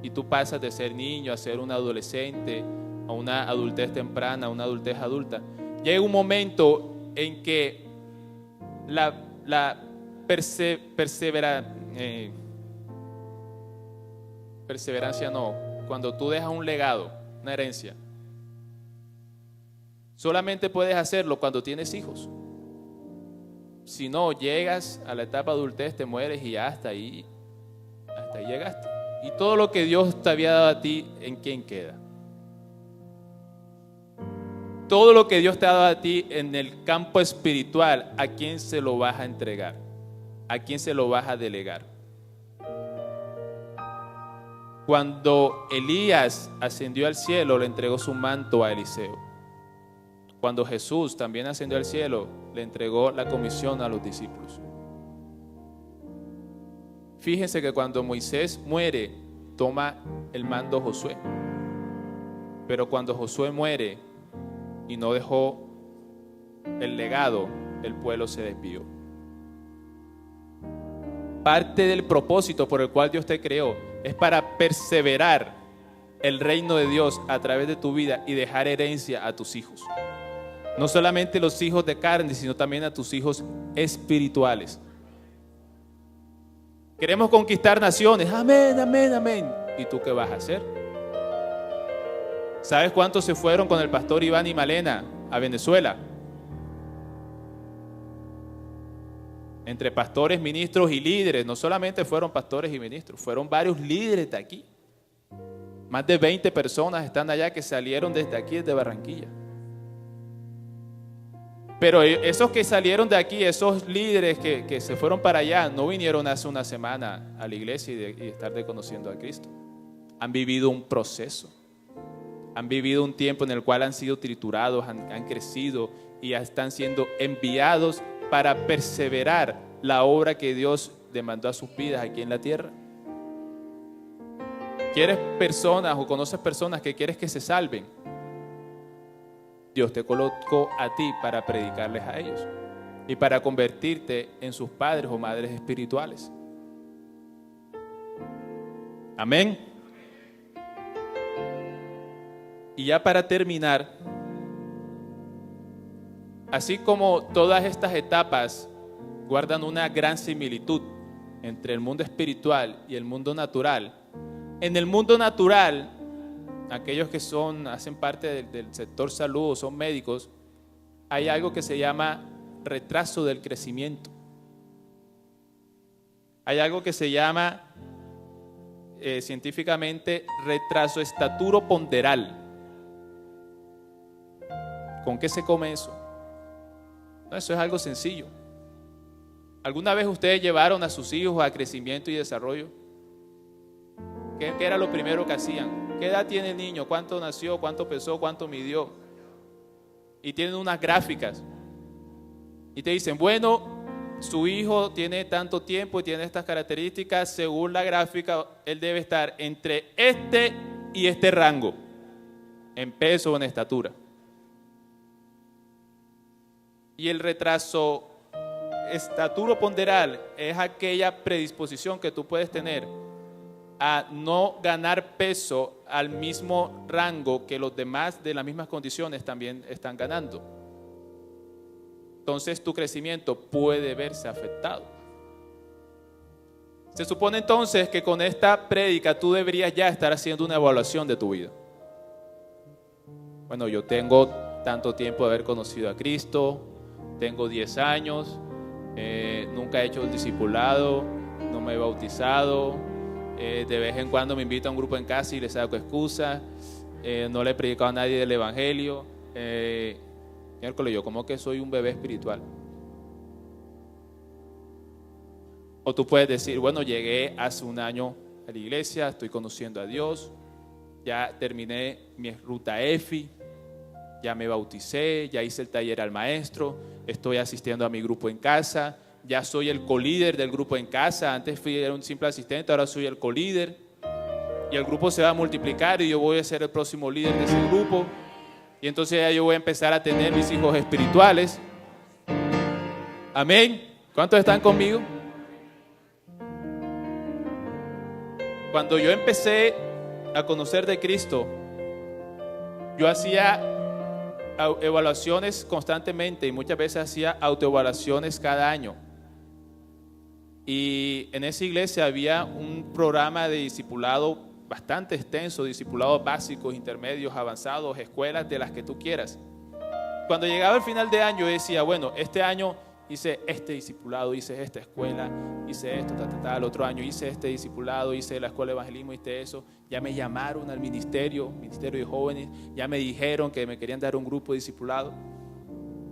y tú pasas de ser niño a ser un adolescente, a una adultez temprana, a una adultez adulta, llega un momento en que perseverancia no, cuando tú dejas un legado, una herencia, solamente puedes hacerlo cuando tienes hijos. Si no, llegas a la etapa de adultez, te mueres y ya hasta ahí llegaste. Y todo lo que Dios te había dado a ti, ¿en quién queda? Todo lo que Dios te ha dado a ti en el campo espiritual, ¿a quién se lo vas a entregar? ¿A quién se lo vas a delegar? Cuando Elías ascendió al cielo, le entregó su manto a Eliseo. Cuando Jesús también ascendió al cielo, le entregó la comisión a los discípulos. Fíjense que cuando Moisés muere, toma el mando Josué. Pero cuando Josué muere y no dejó el legado, el pueblo se desvió. Parte del propósito por el cual Dios te creó es para perseverar el reino de Dios a través de tu vida y dejar herencia a tus hijos. No solamente los hijos de carne, sino también a tus hijos espirituales. Queremos conquistar naciones. Amén, amén, amén. ¿Y tú qué vas a hacer? ¿Sabes cuántos se fueron con el pastor Iván y Malena a Venezuela? Entre pastores, ministros y líderes. No solamente fueron pastores y ministros, fueron varios líderes de aquí. Más de 20 personas están allá que salieron desde aquí, desde Barranquilla. Pero esos que salieron de aquí, esos líderes que se fueron para allá, no vinieron hace una semana a la iglesia y estar conociendo a Cristo. Han vivido un proceso. Han vivido un tiempo en el cual han sido triturados, han crecido y ya están siendo enviados para perseverar la obra que Dios demandó a sus vidas aquí en la tierra. ¿Quieres personas o conoces personas que quieres que se salven? Dios te colocó a ti para predicarles a ellos y para convertirte en sus padres o madres espirituales. Amén. Y ya para terminar, así como todas estas etapas guardan una gran similitud entre el mundo espiritual y el mundo natural, en el mundo natural, aquellos que hacen parte del sector salud o son médicos, hay algo que se llama retraso del crecimiento. Hay algo que se llama científicamente retraso estaturo-ponderal. ¿Con qué se come eso? No, eso es algo sencillo. ¿Alguna vez ustedes llevaron a sus hijos a crecimiento y desarrollo? ¿Qué era lo primero que hacían? ¿Qué edad tiene el niño? ¿Cuánto nació? ¿Cuánto pesó? ¿Cuánto midió? Y tienen unas gráficas. Y te dicen, bueno, su hijo tiene tanto tiempo y tiene estas características. Según la gráfica, él debe estar entre este y este rango, en peso o en estatura. Y el retraso estaturo-ponderal es aquella predisposición que tú puedes tener a no ganar peso al mismo rango que los demás de las mismas condiciones también están ganando. Entonces tu crecimiento puede verse afectado. Se supone entonces que con esta prédica tú deberías ya estar haciendo una evaluación de tu vida. Bueno, yo tengo tanto tiempo de haber conocido a Cristo, tengo 10 años, nunca he hecho el discipulado, no me he bautizado, de vez en cuando me invito a un grupo en casa y les saco excusas, no le he predicado a nadie del Evangelio. Miércoles, yo como que soy un bebé espiritual. O tú puedes decir, bueno, llegué hace un año a la iglesia, estoy conociendo a Dios, ya terminé mi ruta EFI, ya me bauticé, ya hice el taller al maestro, estoy asistiendo a mi grupo en casa, ya soy el colíder del grupo en casa. Antes era un simple asistente, ahora soy el colíder. Y el grupo se va a multiplicar y yo voy a ser el próximo líder de ese grupo. Y entonces ya yo voy a empezar a tener mis hijos espirituales. Amén. ¿Cuántos están conmigo? Cuando yo empecé a conocer de Cristo, yo hacía evaluaciones constantemente y muchas veces hacía autoevaluaciones cada año. Y en esa iglesia había un programa de discipulado bastante extenso, discipulados básicos, intermedios, avanzados, escuelas de las que tú quieras. Cuando llegaba el final de año, yo decía, bueno, este año hice este discipulado, hice esta escuela, hice esto, el otro año hice este discipulado, hice la escuela de evangelismo, hice eso. Ya me llamaron al ministerio de jóvenes, ya me dijeron que me querían dar un grupo de discipulado.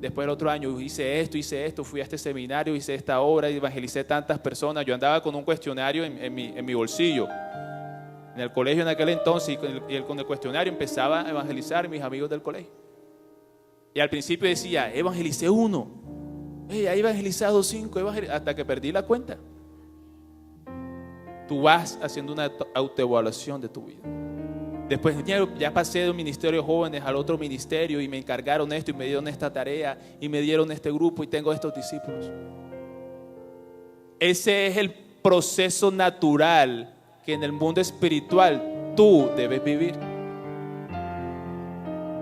Después el otro año hice esto, fui a este seminario, hice esta obra, evangelicé tantas personas. Yo andaba con un cuestionario en mi bolsillo. En el colegio en aquel entonces, y con el cuestionario empezaba a evangelizar a mis amigos del colegio. Y al principio decía, evangelicé 1. He evangelizado 5, hasta que perdí la cuenta. Tú vas haciendo una autoevaluación de tu vida. Después ya pasé de un ministerio de jóvenes al otro ministerio y me encargaron esto y me dieron esta tarea y me dieron este grupo y tengo estos discípulos. Ese es el proceso natural que en el mundo espiritual tú debes vivir.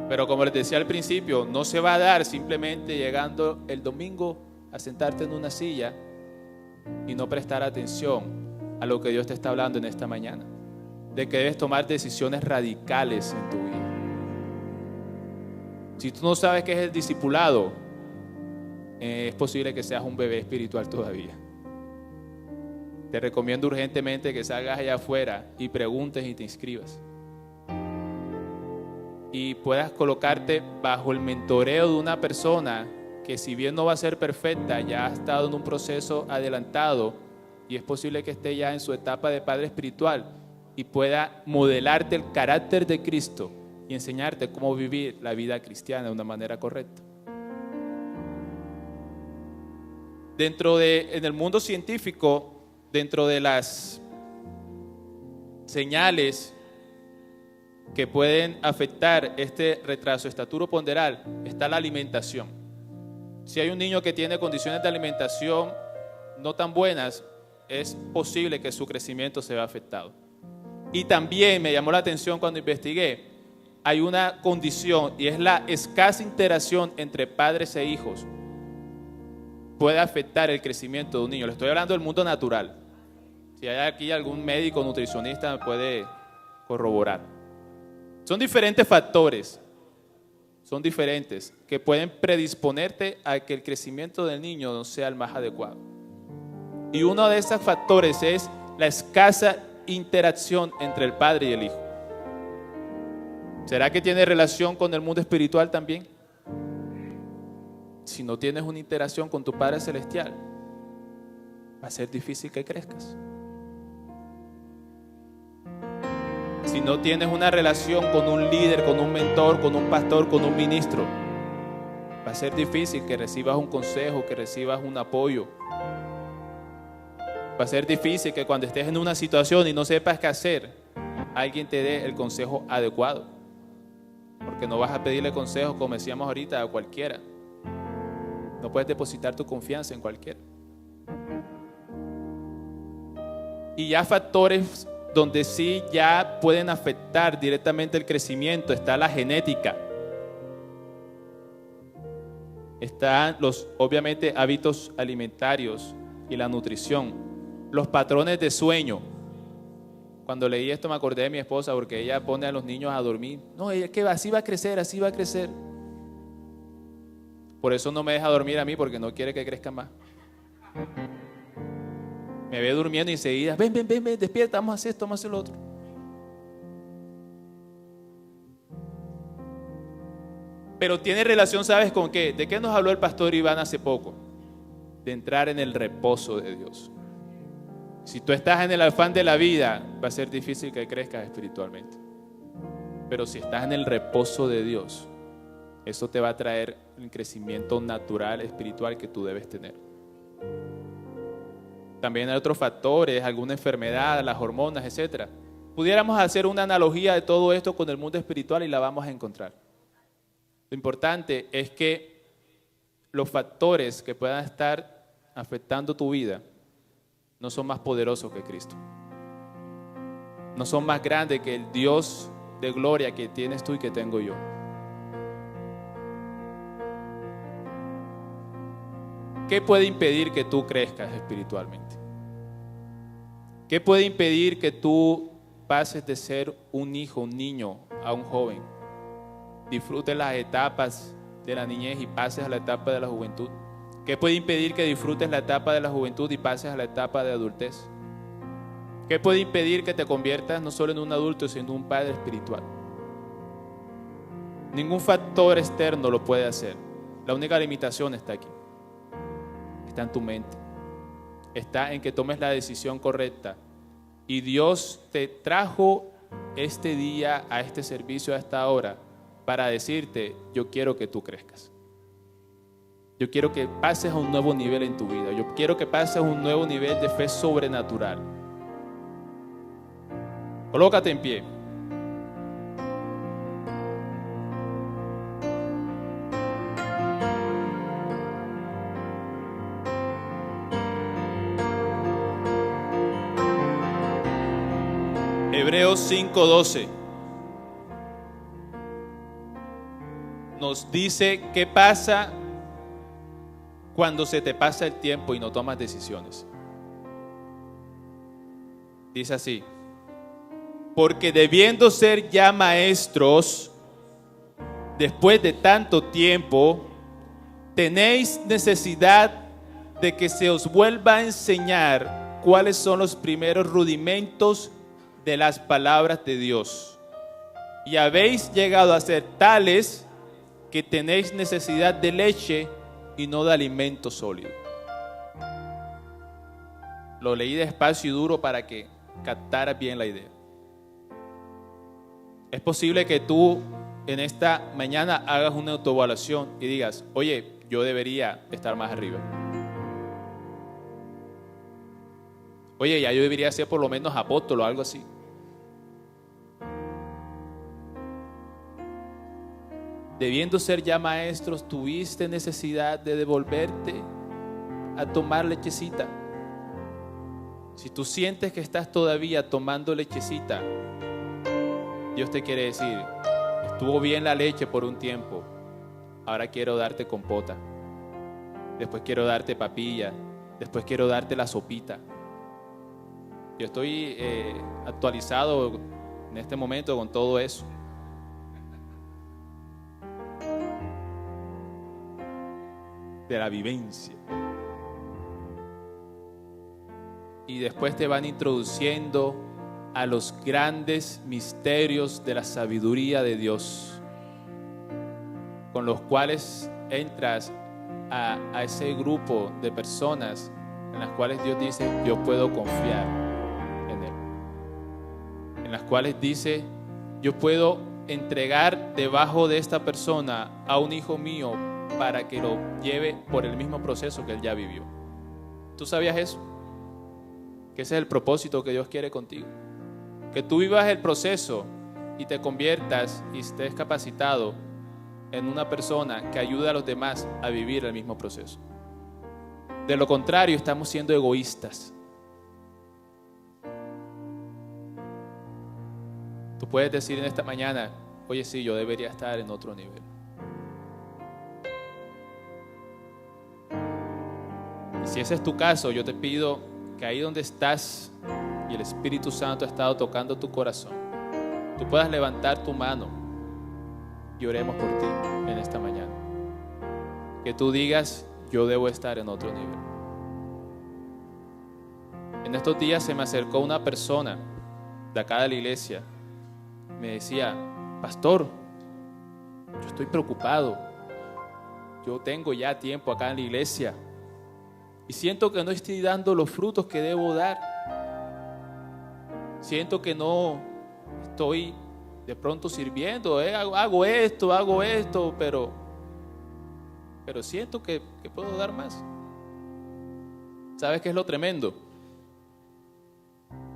Pero como les decía al principio, no se va a dar simplemente llegando el domingo a sentarte en una silla y no prestar atención a lo que Dios te está hablando en esta mañana. De que debes tomar decisiones radicales en tu vida. Si tú no sabes qué es el discipulado, es posible que seas un bebé espiritual todavía. Te recomiendo urgentemente que salgas allá afuera y preguntes y te inscribas. Y puedas colocarte bajo el mentoreo de una persona que, si bien no va a ser perfecta, ya ha estado en un proceso adelantado y es posible que esté ya en su etapa de padre espiritual y pueda modelarte el carácter de Cristo y enseñarte cómo vivir la vida cristiana de una manera correcta. En el mundo científico, dentro de las señales que pueden afectar este retraso estaturo-ponderal está la alimentación. Si hay un niño que tiene condiciones de alimentación no tan buenas, es posible que su crecimiento se vea afectado. Y también me llamó la atención cuando investigué, hay una condición y es la escasa interacción entre padres e hijos. Puede afectar el crecimiento de un niño. Le estoy hablando del mundo natural. Si hay aquí algún médico nutricionista me puede corroborar. Son diferentes factores, que pueden predisponerte a que el crecimiento del niño no sea el más adecuado. Y uno de esos factores es la escasa interacción entre el padre y el hijo. ¿Será que tiene relación con el mundo espiritual también? Si no tienes una interacción con tu Padre Celestial, va a ser difícil que crezcas. Si no tienes una relación con un líder, con un mentor, con un pastor, con un ministro, va a ser difícil que recibas un consejo, que recibas un apoyo. Va a ser difícil que cuando estés en una situación y no sepas qué hacer, alguien te dé el consejo adecuado. Porque no vas a pedirle consejo, como decíamos ahorita, a cualquiera. No puedes depositar tu confianza en cualquiera. Y ya factores donde sí ya pueden afectar directamente el crecimiento, está la genética. Están los, obviamente, hábitos alimentarios y la nutrición. Los patrones de sueño. Cuando leí esto me acordé de mi esposa porque ella pone a los niños a dormir. No, ella que así va a crecer, así va a crecer. Por eso no me deja dormir a mí porque no quiere que crezca más. Me ve durmiendo y enseguida, ven, despierta, vamos a hacer esto, vamos a hacer lo otro. Pero tiene relación, ¿sabes con qué? ¿De qué nos habló el pastor Iván hace poco? De entrar en el reposo de Dios. Si tú estás en el afán de la vida, va a ser difícil que crezcas espiritualmente. Pero si estás en el reposo de Dios, eso te va a traer el crecimiento natural, espiritual que tú debes tener. También hay otros factores, alguna enfermedad, las hormonas, etc. Pudiéramos hacer una analogía de todo esto con el mundo espiritual y la vamos a encontrar. Lo importante es que los factores que puedan estar afectando tu vida no son más poderosos que Cristo. No son más grandes que el Dios de gloria que tienes tú y que tengo yo. ¿Qué puede impedir que tú crezcas espiritualmente? ¿Qué puede impedir que tú pases de ser un hijo, un niño, a un joven? Disfrutes las etapas de la niñez y pases a la etapa de la juventud. ¿Qué puede impedir que disfrutes la etapa de la juventud y pases a la etapa de adultez? ¿Qué puede impedir que te conviertas no solo en un adulto, sino en un padre espiritual? Ningún factor externo lo puede hacer. La única limitación está aquí. Está en tu mente. Está en que tomes la decisión correcta. Y Dios te trajo este día a este servicio, a esta hora, para decirte, yo quiero que tú crezcas. Yo quiero que pases a un nuevo nivel en tu vida. Yo quiero que pases a un nuevo nivel de fe sobrenatural. Colócate en pie. Hebreos 5:12 nos dice qué pasa cuando se te pasa el tiempo y no tomas decisiones. Dice así: porque debiendo ser ya maestros, después de tanto tiempo, tenéis necesidad de que se os vuelva a enseñar cuáles son los primeros rudimentos de las palabras de Dios. Y habéis llegado a ser tales que tenéis necesidad de leche y no de alimento sólido. Lo leí despacio y duro para que captaras bien la idea. Es posible que tú en esta mañana hagas una autoevaluación y digas, oye, yo debería estar más arriba. Oye, ya yo debería ser por lo menos apóstol o algo así. Debiendo ser ya maestros, tuviste necesidad de devolverte a tomar lechecita. Si tú sientes que estás todavía tomando lechecita, Dios te quiere decir, estuvo bien la leche por un tiempo, ahora quiero darte compota, después quiero darte papilla, después quiero darte la sopita. Yo estoy actualizado en este momento con todo eso. De la vivencia. Y después te van introduciendo a los grandes misterios de la sabiduría de Dios, con los cuales entras a ese grupo de personas en las cuales Dios dice, yo puedo confiar en Él. En las cuales dice, yo puedo entregar debajo de esta persona a un hijo mío para que lo lleve por el mismo proceso que él ya vivió. ¿Tú sabías eso? Que ese es el propósito que Dios quiere contigo. Que tú vivas el proceso y te conviertas y estés capacitado en una persona que ayude a los demás a vivir el mismo proceso. De lo contrario, estamos siendo egoístas. Tú puedes decir en esta mañana, oye, sí, yo debería estar en otro nivel. Si ese es tu caso, yo te pido que ahí donde estás y el Espíritu Santo ha estado tocando tu corazón, tú puedas levantar tu mano y oremos por ti en esta mañana. Que tú digas, yo debo estar en otro nivel. En estos días se me acercó una persona de acá de la iglesia. Me decía, pastor, yo estoy preocupado. Yo tengo ya tiempo acá en la iglesia y siento que no estoy dando los frutos que debo dar. Siento que no estoy de pronto sirviendo, hago esto, pero siento que puedo dar más. ¿Sabes qué es lo tremendo?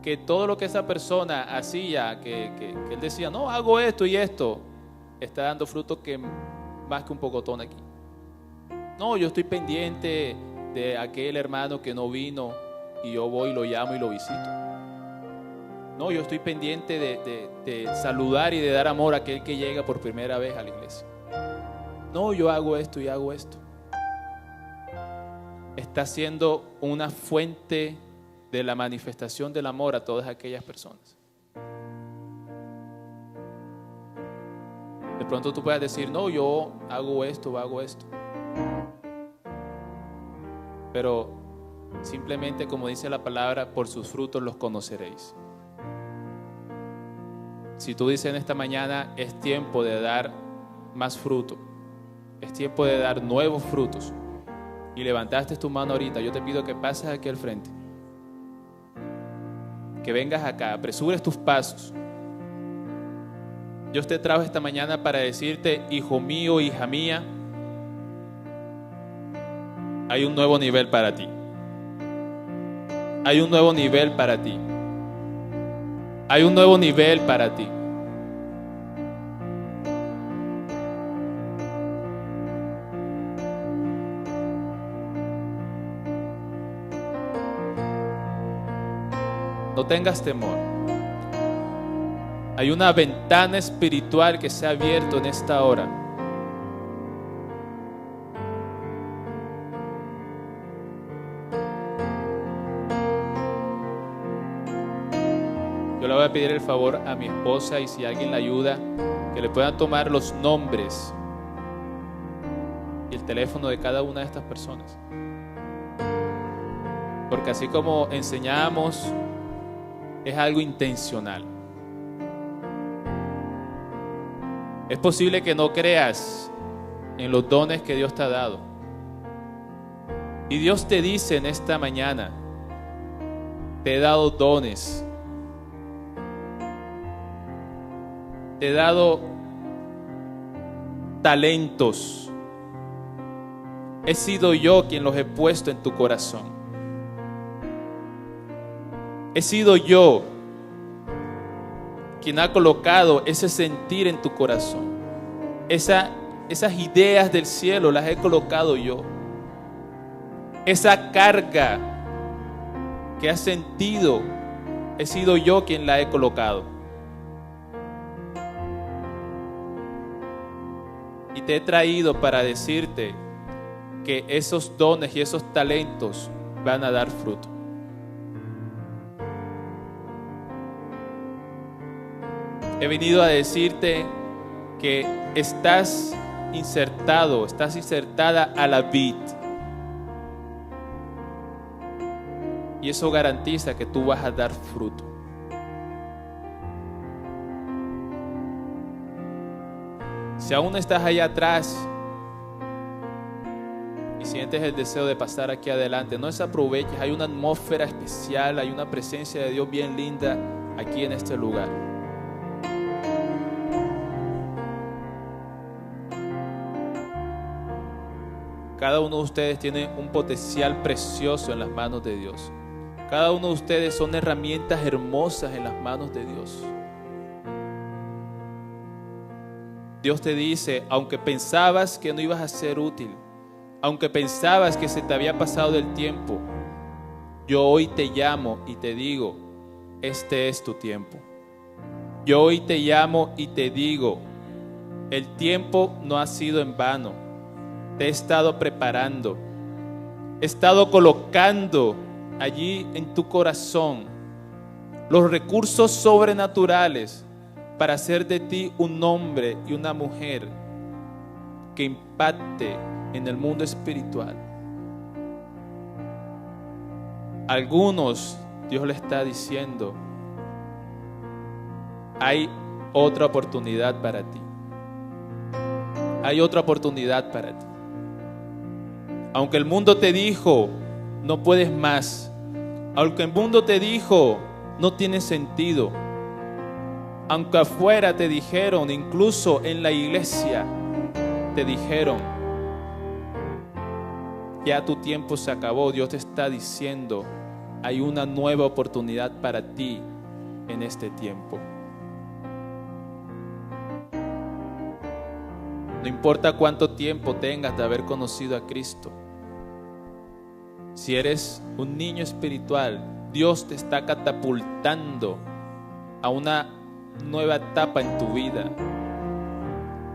Que todo lo que esa persona hacía, que él decía, no, hago esto y esto, está dando fruto que más que un pocotón aquí. No, yo estoy pendiente de aquel hermano que no vino y yo voy, lo llamo y lo visito. No, yo estoy pendiente de saludar y de dar amor a aquel que llega por primera vez a la iglesia. No, yo hago esto y hago esto. Está siendo una fuente de la manifestación del amor a todas aquellas personas. De pronto tú puedes decir, no, yo hago esto. Pero simplemente, como dice la palabra, por sus frutos los conoceréis. Si tú dices en esta mañana, es tiempo de dar más fruto, es tiempo de dar nuevos frutos, y levantaste tu mano ahorita, yo te pido que pases aquí al frente, que vengas acá, apresures tus pasos. Dios te trajo esta mañana para decirte, hijo mío, hija mía, hay un nuevo nivel para ti. Hay un nuevo nivel para ti. Hay un nuevo nivel para ti. No tengas temor. Hay una ventana espiritual que se ha abierto en esta hora. Yo le voy a pedir el favor a mi esposa, y si alguien la ayuda, que le puedan tomar los nombres y el teléfono de cada una de estas personas. Porque así como enseñamos, es algo intencional. Es posible que no creas en los dones que Dios te ha dado. Y Dios te dice en esta mañana, te he dado dones. Te he dado talentos. He sido yo quien los he puesto en tu corazón. He sido yo quien ha colocado ese sentir en tu corazón. Esas ideas del cielo las he colocado yo. Esa carga que has sentido, he sido yo quien la he colocado. Y te he traído para decirte que esos dones y esos talentos van a dar fruto. He venido a decirte que estás insertada a la vid. Y eso garantiza que tú vas a dar fruto. Si aún estás allá atrás y sientes el deseo de pasar aquí adelante, no desaproveches. Hay una atmósfera especial, hay una presencia de Dios bien linda aquí en este lugar. Cada uno de ustedes tiene un potencial precioso en las manos de Dios. Cada uno de ustedes son herramientas hermosas en las manos de Dios. Dios te dice, aunque pensabas que no ibas a ser útil, aunque pensabas que se te había pasado el tiempo, yo hoy te llamo y te digo, este es tu tiempo. Yo hoy te llamo y te digo, el tiempo no ha sido en vano. Te he estado preparando, he estado colocando allí en tu corazón los recursos sobrenaturales para hacer de ti un hombre y una mujer que impacte en el mundo espiritual. Algunos, Dios le está diciendo, hay otra oportunidad para ti. Hay otra oportunidad para ti. Aunque el mundo te dijo, no puedes más. Aunque el mundo te dijo, no tiene sentido. Aunque afuera te dijeron, incluso en la iglesia, te dijeron, ya tu tiempo se acabó. Dios te está diciendo, hay una nueva oportunidad para ti en este tiempo. No importa cuánto tiempo tengas de haber conocido a Cristo. Si eres un niño espiritual, Dios te está catapultando a una nueva etapa en tu vida.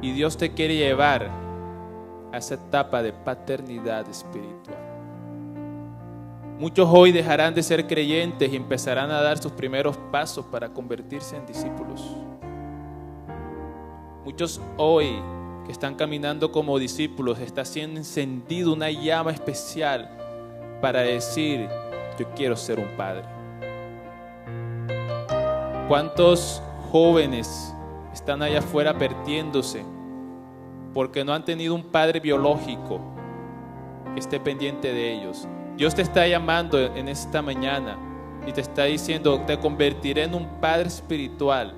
Y Dios te quiere llevar a esa etapa de paternidad espiritual. Muchos hoy dejarán de ser creyentes y empezarán a dar sus primeros pasos para convertirse en discípulos. Muchos hoy que están caminando como discípulos, está siendo encendido una llama especial para decir, yo quiero ser un padre. ¿Cuántos jóvenes están allá afuera perdiéndose porque no han tenido un padre biológico que esté pendiente de ellos? Dios te está llamando en esta mañana y te está diciendo, te convertiré en un padre espiritual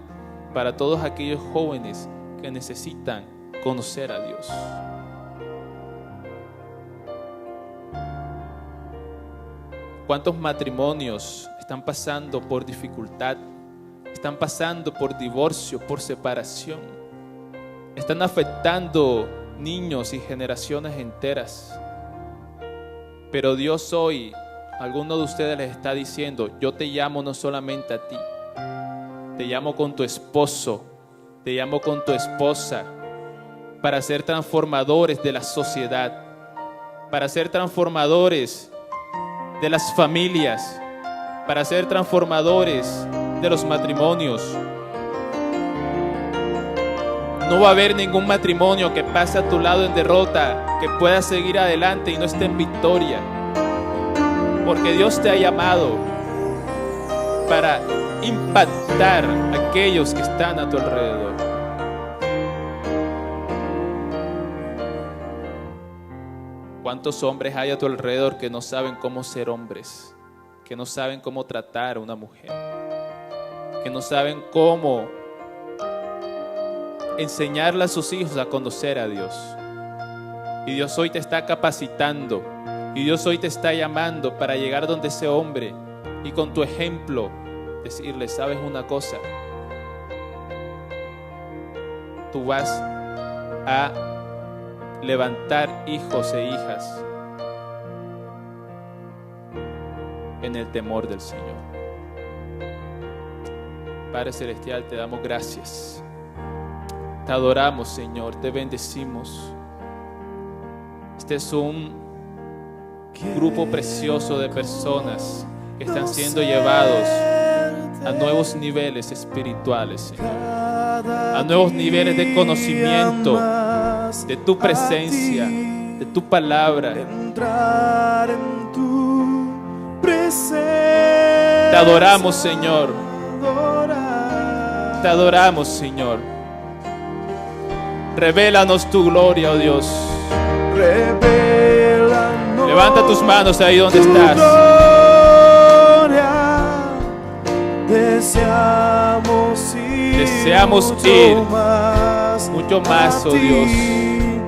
para todos aquellos jóvenes que necesitan conocer a Dios. ¿Cuántos matrimonios están pasando por dificultad? Están pasando por divorcio, por separación. Están afectando niños y generaciones enteras. Pero Dios hoy, a alguno de ustedes les está diciendo, yo te llamo no solamente a ti, te llamo con tu esposo, te llamo con tu esposa, para ser transformadores de la sociedad, para ser transformadores de las familias, para ser transformadores de los matrimonios. No va a haber ningún matrimonio que pase a tu lado en derrota, que pueda seguir adelante y no esté en victoria, porque Dios te ha llamado para impactar a aquellos que están a tu alrededor. ¿Cuántos hombres hay a tu alrededor que no saben cómo ser hombres? Que no saben cómo tratar a una mujer, que no saben cómo enseñarle a sus hijos a conocer a Dios. Y Dios hoy te está capacitando, y Dios hoy te está llamando para llegar donde ese hombre y con tu ejemplo decirle, ¿sabes una cosa? Tú vas a levantar hijos e hijas en el temor del Señor. Padre Celestial, te damos gracias. Te adoramos, Señor, te bendecimos. Este es un grupo precioso de personas que están siendo llevados a nuevos niveles espirituales, Señor, a nuevos niveles de conocimiento de tu presencia, de tu palabra. Te adoramos, Señor. Te adoramos, Señor. Revélanos tu gloria, oh Dios. Levanta tus manos ahí donde estás. Deseamos ir mucho más, oh Dios,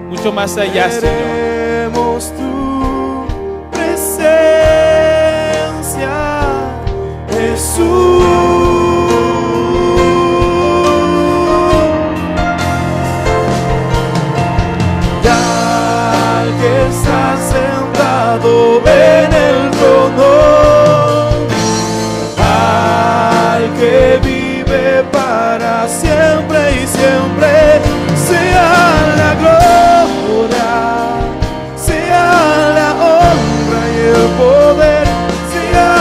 mucho más allá, Señor. Tu presencia, Jesús. Ya que estás sentado en el trono, al que vive para siempre y siempre, sea la gloria, sea la honra y el poder, sea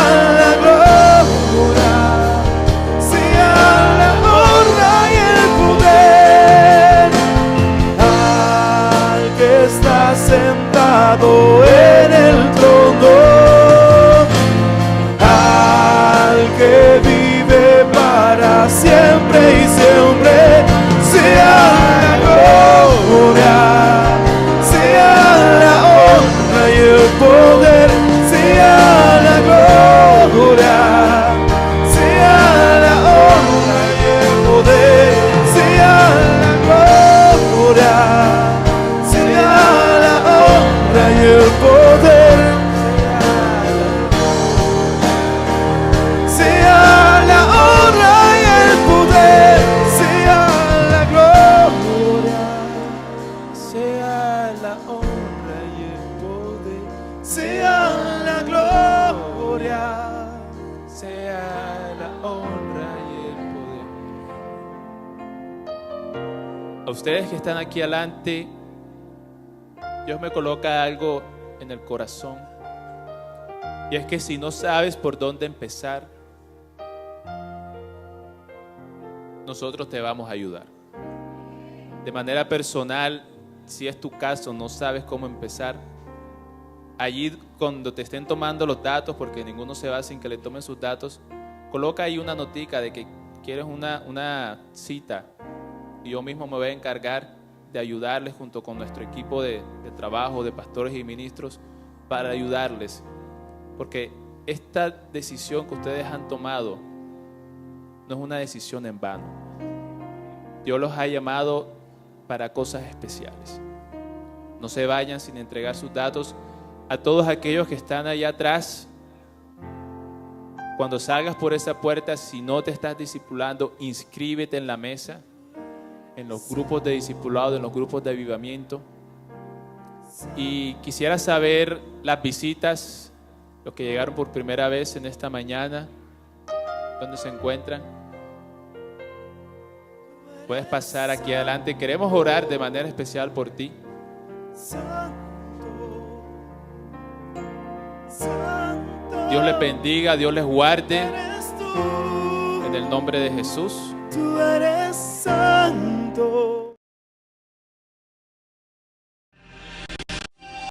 A ustedes que están aquí adelante, Dios me coloca algo en el corazón. Y es que si no sabes por dónde empezar, nosotros te vamos a ayudar. De manera personal, si es tu caso, no sabes cómo empezar, allí cuando te estén tomando los datos, porque ninguno se va sin que le tomen sus datos, coloca ahí una notica de que quieres una cita y yo mismo me voy a encargar de ayudarles junto con nuestro equipo de trabajo, de pastores y ministros, para ayudarles. Porque esta decisión que ustedes han tomado no es una decisión en vano. Dios los ha llamado para cosas especiales. No se vayan sin entregar sus datos. A todos aquellos que están allá atrás, cuando salgas por esa puerta, si no te estás discipulando, inscríbete en la mesa, en los grupos de discipulado, en los grupos de avivamiento. Y quisiera saber las visitas, los que llegaron por primera vez en esta mañana, ¿dónde se encuentran? Puedes pasar aquí adelante. Queremos orar de manera especial por ti. Dios les bendiga, Dios les guarde. En el nombre de Jesús. Tú eres santo.